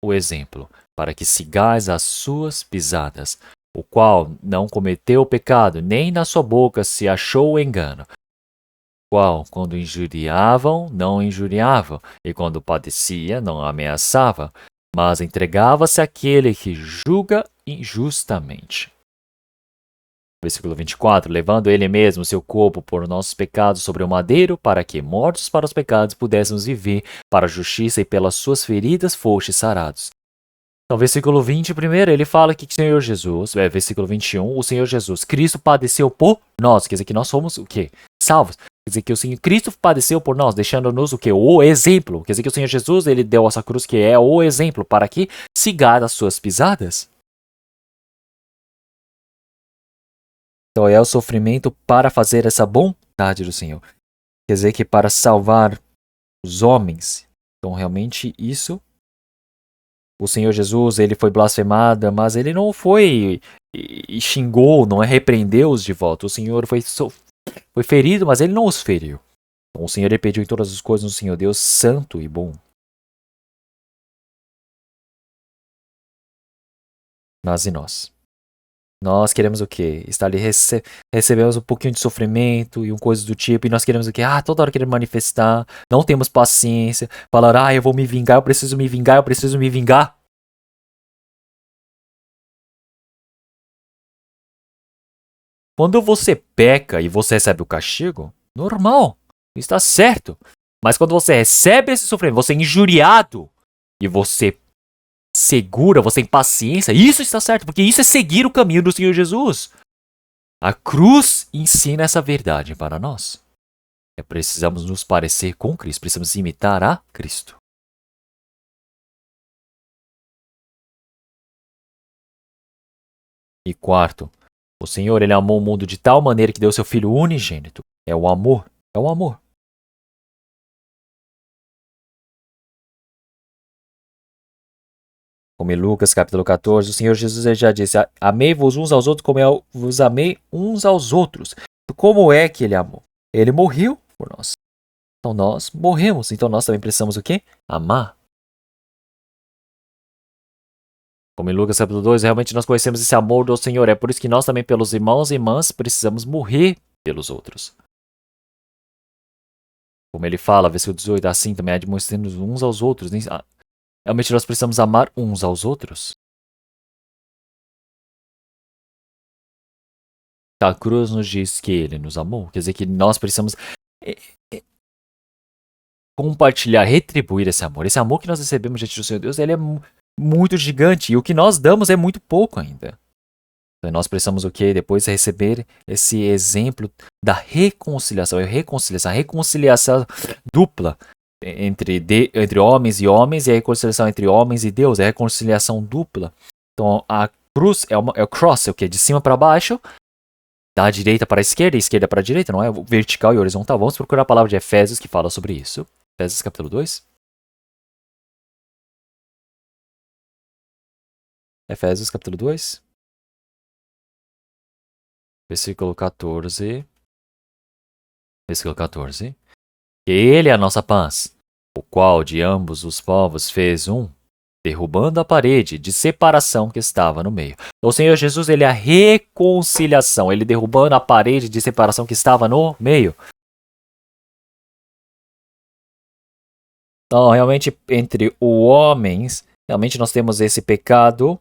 o exemplo, para que sigais as suas pisadas, o qual não cometeu pecado, nem na sua boca se achou engano, qual, quando injuriavam, não injuriava, e quando padecia, não ameaçava, mas entregava-se àquele que julga injustamente. Versículo 24. Levando ele mesmo seu corpo por nossos pecados sobre o madeiro, para que, mortos para os pecados, pudéssemos viver para a justiça, e pelas suas feridas fostes sarados. Então, versículo 20, primeiro, ele fala que o Senhor Jesus, versículo 21, o Senhor Jesus, Cristo padeceu por nós, quer dizer que nós somos o quê? Salvos. Quer dizer que o Senhor Cristo padeceu por nós, deixando-nos o quê? O exemplo. Quer dizer que o Senhor Jesus, ele deu essa cruz que é o exemplo, para que siga as suas pisadas. Então, é o sofrimento para fazer essa bondade do Senhor. Quer dizer que para salvar os homens. Então, realmente, isso... O Senhor Jesus, ele foi blasfemado, mas ele não foi e xingou, não repreendeu-os de volta. O Senhor foi ferido, mas ele não os feriu. Então, o Senhor ele pediu em todas as coisas no Senhor Deus santo e bom. Mas e nós? Nós queremos o quê? Estar ali, recebemos um pouquinho de sofrimento e coisas do tipo, e nós queremos o quê? Toda hora queremos manifestar, não temos paciência, falar, eu vou me vingar, eu preciso me vingar, eu preciso me vingar. Quando você peca e você recebe o castigo, normal, está certo. Mas quando você recebe esse sofrimento, você é injuriado e você segura, você tem paciência, isso está certo, porque isso é seguir o caminho do Senhor Jesus. A cruz ensina essa verdade para nós. Precisamos nos parecer com Cristo, precisamos imitar a Cristo. E quarto, o Senhor, ele amou o mundo de tal maneira que deu seu Filho unigênito. É o amor. É o amor. Como em Lucas capítulo 14, o Senhor Jesus já disse, amei-vos uns aos outros como eu vos amei uns aos outros. Como é que ele amou? Ele morreu por nós. Então nós morremos. Então nós também precisamos o quê? Amar. Como em Lucas capítulo 2, realmente nós conhecemos esse amor do Senhor. É por isso que nós também, pelos irmãos e irmãs, precisamos morrer pelos outros. Como ele fala, versículo 18, assim também admoestando uns aos outros. Realmente nós precisamos amar uns aos outros. A cruz nos diz que ele nos amou. Quer dizer que nós precisamos compartilhar, retribuir esse amor. Esse amor que nós recebemos diante do Senhor Deus, ele é muito gigante. E o que nós damos é muito pouco ainda. Então, nós precisamos o quê? Depois receber esse exemplo da reconciliação. A reconciliação dupla entre homens e homens, e a reconciliação entre homens e Deus. É a reconciliação dupla. Então, a cruz é o cross, é o quê? De cima para baixo, da direita para a esquerda e esquerda para a direita, não é vertical e horizontal. Vamos procurar a palavra de Efésios que fala sobre isso. Efésios capítulo 2. Efésios capítulo 2. Versículo 14. Versículo 14. Ele é a nossa paz, o qual de ambos os povos fez um, derrubando a parede de separação que estava no meio. O Senhor Jesus, ele é a reconciliação, ele derrubando a parede de separação que estava no meio. Então, realmente, entre os homens, realmente nós temos esse pecado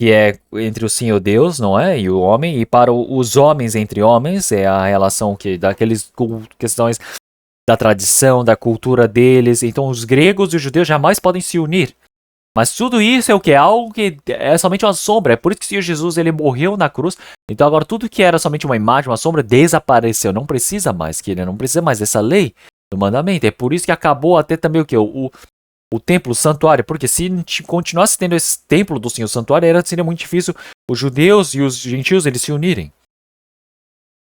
que é entre o Senhor Deus, não é? E o homem, e para os homens entre homens, é a relação daqueles questões da tradição, da cultura deles. Então, os gregos e os judeus jamais podem se unir. Mas tudo isso é o que? É algo que é somente uma sombra. É por isso que o Senhor Jesus, ele morreu na cruz. Então, agora, tudo que era somente uma imagem, uma sombra, desapareceu. Não precisa mais, que ele não precisa mais dessa lei do mandamento. É por isso que acabou até também o que? O templo, o santuário, porque se continuasse tendo esse templo do Senhor Santuário, seria muito difícil os judeus e os gentios eles se unirem.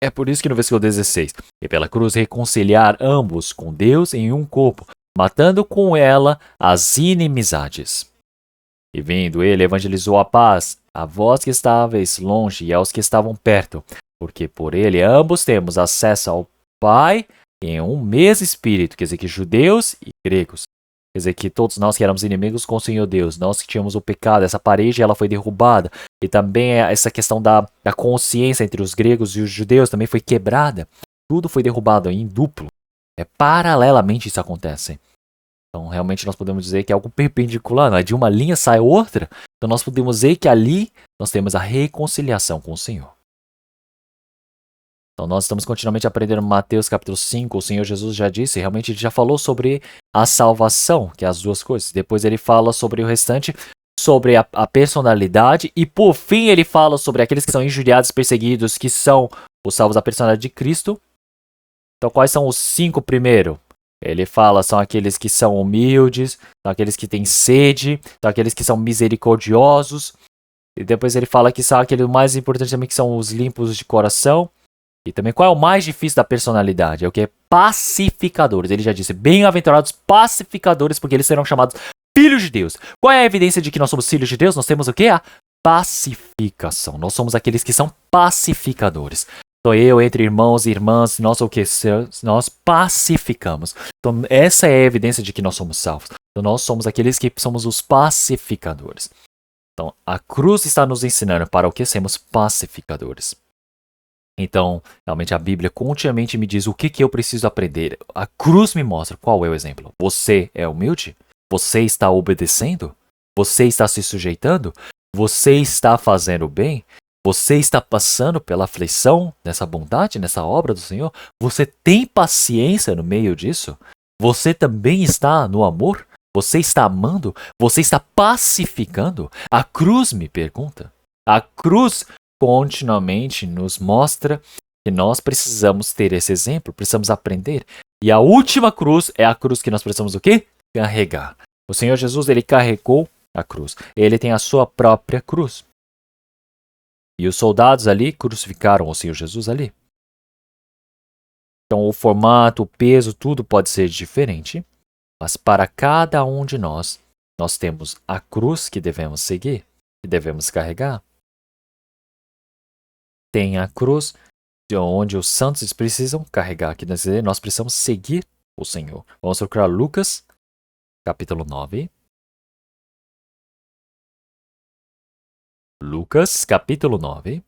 É por isso que no versículo 16, e pela cruz reconciliar ambos com Deus em um corpo, matando com ela as inimizades. E vindo ele, evangelizou a paz a vós que estáveis longe e aos que estavam perto, porque por ele ambos temos acesso ao Pai em um mesmo Espírito, quer dizer que judeus e gregos. Quer dizer que todos nós que éramos inimigos com o Senhor Deus, nós que tínhamos o pecado, essa parede ela foi derrubada. E também essa questão da consciência entre os gregos e os judeus também foi quebrada. Tudo foi derrubado em duplo. Paralelamente isso acontece. Então realmente nós podemos dizer que é algo perpendicular, não é? De uma linha sai outra. Então nós podemos dizer que ali nós temos a reconciliação com o Senhor. Então nós estamos continuamente aprendendo Mateus capítulo 5, o Senhor Jesus já disse, realmente ele já falou sobre a salvação, que é as duas coisas. Depois ele fala sobre o restante, sobre a personalidade, e por fim ele fala sobre aqueles que são injuriados, perseguidos, que são os salvos da personalidade de Cristo. Então quais são os 5 primeiros? Ele fala, são aqueles que são humildes, são aqueles que têm sede, são aqueles que são misericordiosos. E depois ele fala que são aqueles mais importantes também, que são os limpos de coração. E também qual é o mais difícil da personalidade? É o que? Pacificadores. Ele já disse, bem-aventurados pacificadores, porque eles serão chamados filhos de Deus. Qual é a evidência de que nós somos filhos de Deus? Nós temos o que? A pacificação. Nós somos aqueles que são pacificadores. Então eu, entre irmãos e irmãs, nós o que? Nós pacificamos. Então essa é a evidência de que nós somos salvos. Então nós somos aqueles que somos os pacificadores. Então a cruz está nos ensinando para o que sermos pacificadores. Então, realmente a Bíblia continuamente me diz o que eu preciso aprender. A cruz me mostra qual é o exemplo. Você é humilde? Você está obedecendo? Você está se sujeitando? Você está fazendo o bem? Você está passando pela aflição nessa bondade, nessa obra do Senhor? Você tem paciência no meio disso? Você também está no amor? Você está amando? Você está pacificando? A cruz me pergunta. A cruz continuamente nos mostra que nós precisamos ter esse exemplo, precisamos aprender. E a última cruz é a cruz que nós precisamos o quê? Carregar. O Senhor Jesus, ele carregou a cruz. Ele tem a sua própria cruz. E os soldados ali crucificaram o Senhor Jesus ali. Então o formato, o peso, tudo pode ser diferente. Mas para cada um de nós, nós temos a cruz que devemos seguir, que devemos carregar. Tem a cruz de onde os santos precisam carregar, que nós precisamos seguir o Senhor. Vamos procurar Lucas, capítulo 9. Lucas, capítulo 9.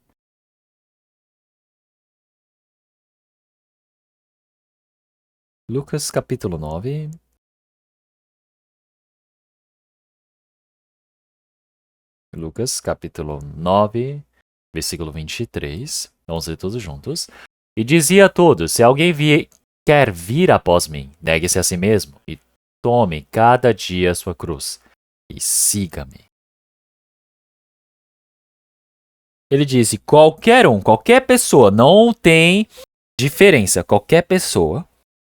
Lucas, capítulo 9. Lucas, capítulo 9, versículo 23. Vamos ler todos juntos. E dizia a todos, se alguém quer vir após mim, negue-se a si mesmo e tome cada dia a sua cruz e siga-me. Ele disse, qualquer pessoa, não tem diferença, qualquer pessoa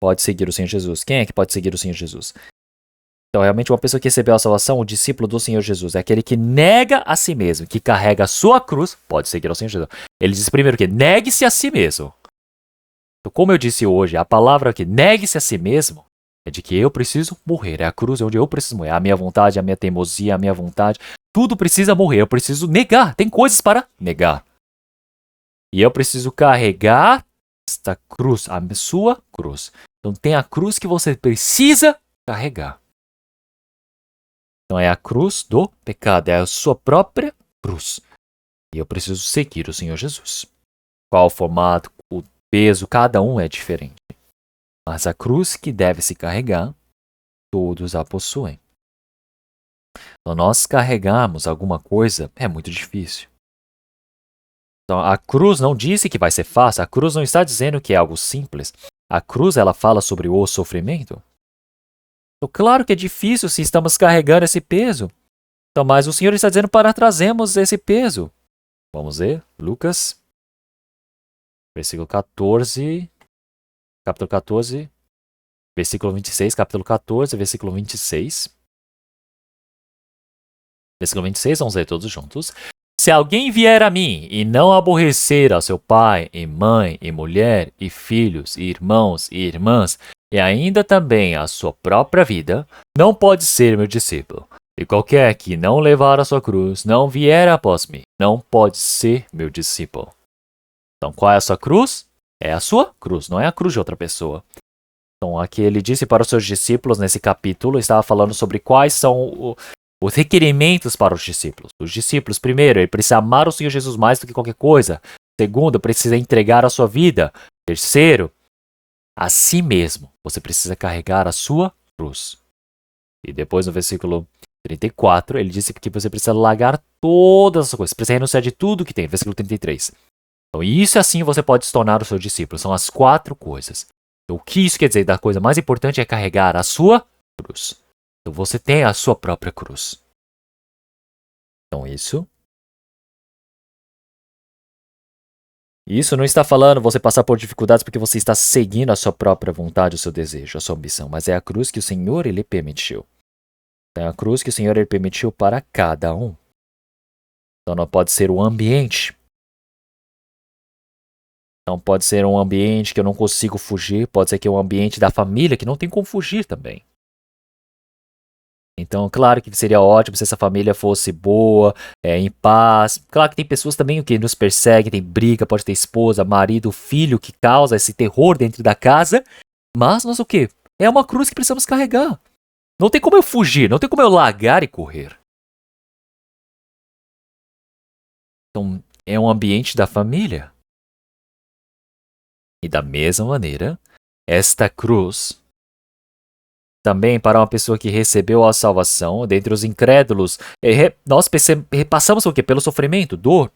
pode seguir o Senhor Jesus. Quem é que pode seguir o Senhor Jesus? Então, realmente, uma pessoa que recebeu a salvação, o discípulo do Senhor Jesus, é aquele que nega a si mesmo, que carrega a sua cruz, pode seguir ao Senhor Jesus. Ele diz primeiro que negue-se a si mesmo. Então, como eu disse hoje, a palavra que negue-se a si mesmo é de que eu preciso morrer. É a cruz onde eu preciso morrer. A minha vontade, a minha teimosia, a minha vontade, tudo precisa morrer. Eu preciso negar. Tem coisas para negar. E eu preciso carregar esta cruz, a sua cruz. Então, tem a cruz que você precisa carregar. Então é a cruz do pecado, é a sua própria cruz. E eu preciso seguir o Senhor Jesus. Qual o formato, o peso, cada um é diferente. Mas a cruz que deve se carregar, todos a possuem. Então nós carregarmos alguma coisa é muito difícil. Então a cruz não disse que vai ser fácil, a cruz não está dizendo que é algo simples. A cruz ela fala sobre o sofrimento. Então, claro que é difícil se estamos carregando esse peso. Então, mas o Senhor está dizendo para trazermos esse peso. Vamos ver, Lucas, versículo 14, capítulo 14, versículo 26, capítulo 14, versículo 26. Versículo 26, vamos ler todos juntos. Se alguém vier a mim e não aborrecer a seu pai, e mãe, e mulher, e filhos, e irmãos, e irmãs, e ainda também a sua própria vida, não pode ser meu discípulo. E qualquer que não levar a sua cruz, não vier após mim, não pode ser meu discípulo. Então, qual é a sua cruz? É a sua cruz, não é a cruz de outra pessoa. Então, aqui ele disse para os seus discípulos, nesse capítulo, estava falando sobre quais são os requerimentos para os discípulos. Os discípulos, primeiro, ele precisa amar o Senhor Jesus mais do que qualquer coisa. Segundo, precisa entregar a sua vida. Terceiro, a si mesmo. Você precisa carregar a sua cruz. E depois, no versículo 34, ele disse que você precisa largar todas as coisas. Você precisa renunciar de tudo que tem. Versículo 33. Então, isso assim você pode se tornar o seu discípulo. São as 4 coisas. Então, o que isso quer dizer? Da coisa mais importante é carregar a sua cruz. Então, você tem a sua própria cruz. Então, isso não está falando você passar por dificuldades porque você está seguindo a sua própria vontade, o seu desejo, a sua ambição. Mas é a cruz que o Senhor ele permitiu. É a cruz que o Senhor ele permitiu para cada um. Então, não pode ser o ambiente. Não pode ser um ambiente que eu não consigo fugir. Pode ser que é um ambiente da família que não tem como fugir também. Então, claro que seria ótimo se essa família fosse boa, em paz. Claro que tem pessoas também que nos perseguem, tem briga, pode ter esposa, marido, filho que causa esse terror dentro da casa. Mas nós o quê? É uma cruz que precisamos carregar. Não tem como eu fugir, não tem como eu largar e correr. Então, é um ambiente da família. E da mesma maneira, esta cruz também para uma pessoa que recebeu a salvação, dentre os incrédulos, nós passamos o quê? Pelo sofrimento, dor.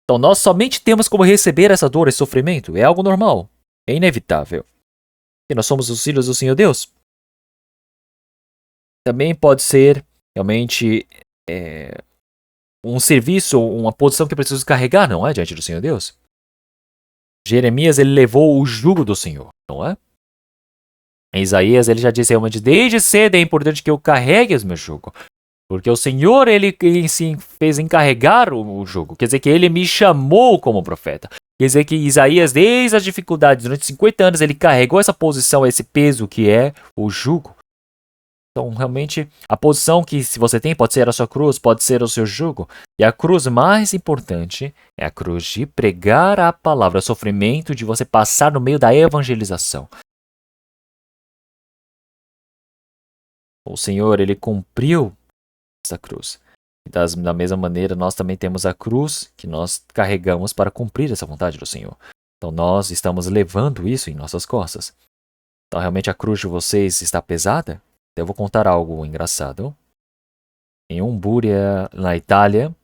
Então nós somente temos como receber essa dor, esse sofrimento. É algo normal, é inevitável. E nós somos os filhos do Senhor Deus. Também pode ser realmente um serviço, uma posição que eu preciso carregar, não é? Diante do Senhor Deus. Jeremias, ele levou o jugo do Senhor, não é? Em Isaías, ele já disse realmente, desde cedo é importante que eu carregue os meus jugos. Porque o Senhor, ele se fez encarregar o jugo. Quer dizer que ele me chamou como profeta. Quer dizer que Isaías, desde as dificuldades, durante 50 anos, ele carregou essa posição, esse peso que é o jugo. Então, realmente, a posição que se você tem pode ser a sua cruz, pode ser o seu jugo. E a cruz mais importante é a cruz de pregar a palavra, o sofrimento de você passar no meio da evangelização. O Senhor, ele cumpriu essa cruz. E da mesma maneira, nós também temos a cruz que nós carregamos para cumprir essa vontade do Senhor. Então, nós estamos levando isso em nossas costas. Então, realmente, a cruz de vocês está pesada? Eu vou contar algo engraçado. Em Umbúria, na Itália,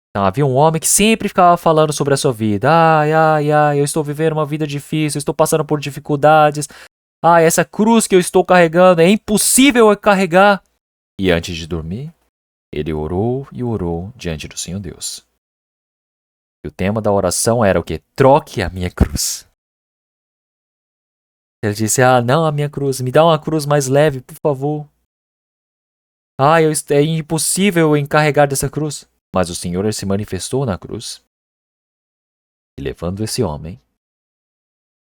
então, havia um homem que sempre ficava falando sobre a sua vida. Ai, eu estou vivendo uma vida difícil, eu estou passando por dificuldades. Essa cruz que eu estou carregando é impossível carregar. E antes de dormir, ele orou e orou diante do Senhor Deus. E o tema da oração era o quê? Troque a minha cruz. Ele disse, não a minha cruz, me dá uma cruz mais leve, por favor. É impossível encarregar dessa cruz. Mas o Senhor se manifestou na cruz. E levando esse homem,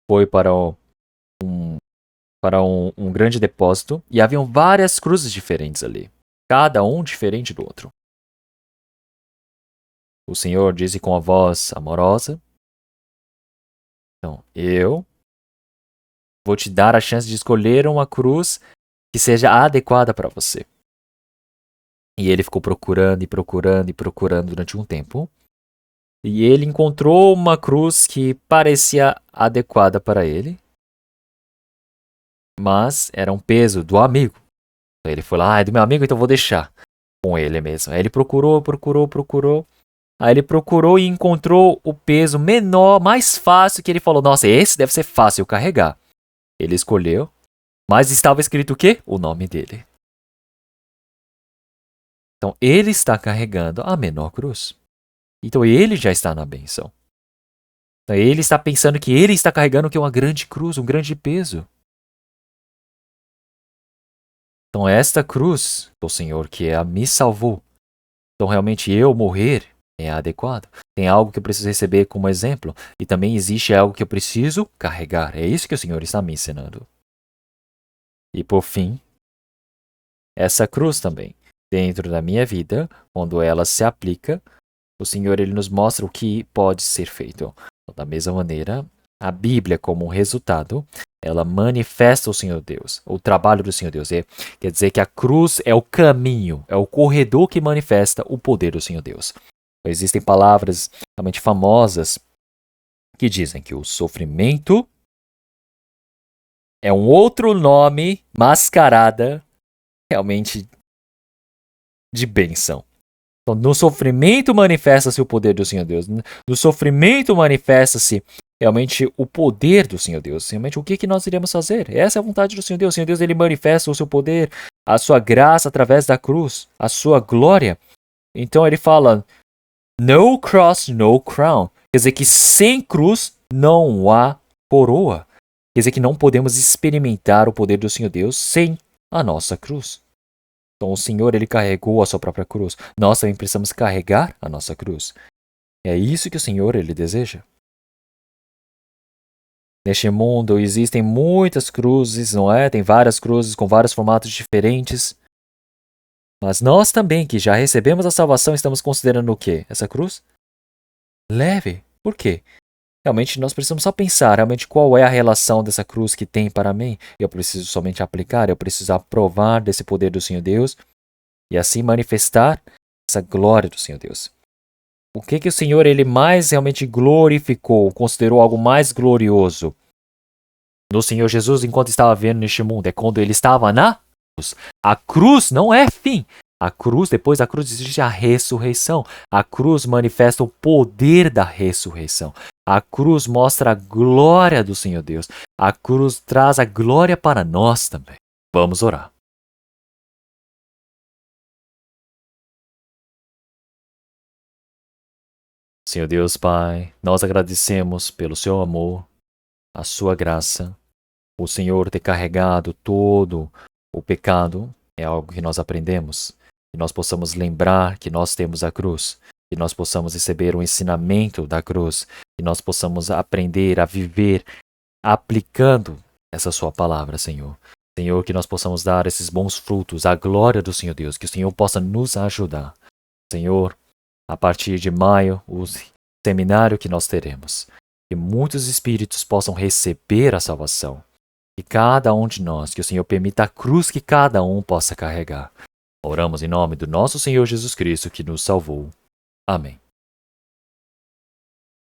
foi para um grande depósito. E haviam várias cruzes diferentes ali. Cada um diferente do outro. O Senhor disse com a voz amorosa, então, eu vou te dar a chance de escolher uma cruz que seja adequada para você. E ele ficou procurando e procurando e procurando durante um tempo. E ele encontrou uma cruz que parecia adequada para ele. Mas era um peso do amigo. Então ele foi lá, é do meu amigo, então vou deixar com ele mesmo. Aí ele procurou. Aí ele procurou e encontrou o peso menor, mais fácil, que ele falou, nossa, esse deve ser fácil carregar. Ele escolheu, mas estava escrito o quê? O nome dele. Então, ele está carregando a menor cruz. Então, ele já está na bênção. Então, ele está pensando que ele está carregando que é uma grande cruz, um grande peso. Então, esta cruz do Senhor que me salvou. Então, realmente, eu morrer é adequado. Tem algo que eu preciso receber como exemplo. E também existe algo que eu preciso carregar. É isso que o Senhor está me ensinando. E por fim, essa cruz também. Dentro da minha vida, quando ela se aplica, o Senhor ele nos mostra o que pode ser feito. Então, da mesma maneira, a Bíblia, como resultado, ela manifesta o Senhor Deus, o trabalho do Senhor Deus. Quer dizer que a cruz é o caminho, é o corredor que manifesta o poder do Senhor Deus. Existem palavras realmente famosas que dizem que o sofrimento é um outro nome mascarada realmente de bênção. Então, no sofrimento manifesta-se o poder do Senhor Deus. No sofrimento manifesta-se realmente o poder do Senhor Deus. Realmente, o que nós iremos fazer? Essa é a vontade do Senhor Deus. O Senhor Deus ele manifesta o seu poder, a sua graça através da cruz, a sua glória. Então, ele fala, no cross, no crown. Quer dizer que sem cruz não há coroa. Quer dizer que não podemos experimentar o poder do Senhor Deus sem a nossa cruz. Então o Senhor ele carregou a sua própria cruz. Nós também precisamos carregar a nossa cruz. É isso que o Senhor ele deseja. Neste mundo existem muitas cruzes, não é? Tem várias cruzes com vários formatos diferentes. Mas nós também, que já recebemos a salvação, estamos considerando o quê? Essa cruz? Leve. Por quê? Realmente nós precisamos só pensar realmente qual é a relação dessa cruz que tem para mim. Eu preciso somente aplicar, eu preciso aprovar desse poder do Senhor Deus e assim manifestar essa glória do Senhor Deus. O que o Senhor ele mais realmente glorificou, considerou algo mais glorioso no Senhor Jesus enquanto estava vendo neste mundo? É quando ele estava na cruz. A cruz não é fim. A cruz, depois da cruz existe a ressurreição. A cruz manifesta o poder da ressurreição. A cruz mostra a glória do Senhor Deus. A cruz traz a glória para nós também. Vamos orar. Senhor Deus Pai, nós agradecemos pelo seu amor, a sua graça. O Senhor ter carregado todo o pecado é algo que nós aprendemos. Que nós possamos lembrar que nós temos a cruz. Que nós possamos receber o ensinamento da cruz. Que nós possamos aprender a viver aplicando essa sua palavra, Senhor. Senhor, que nós possamos dar esses bons frutos, a glória do Senhor Deus. Que o Senhor possa nos ajudar. Senhor, a partir de maio, o seminário que nós teremos. Que muitos espíritos possam receber a salvação. E cada um de nós, que o Senhor permita a cruz que cada um possa carregar. Oramos em nome do nosso Senhor Jesus Cristo, que nos salvou. Amém.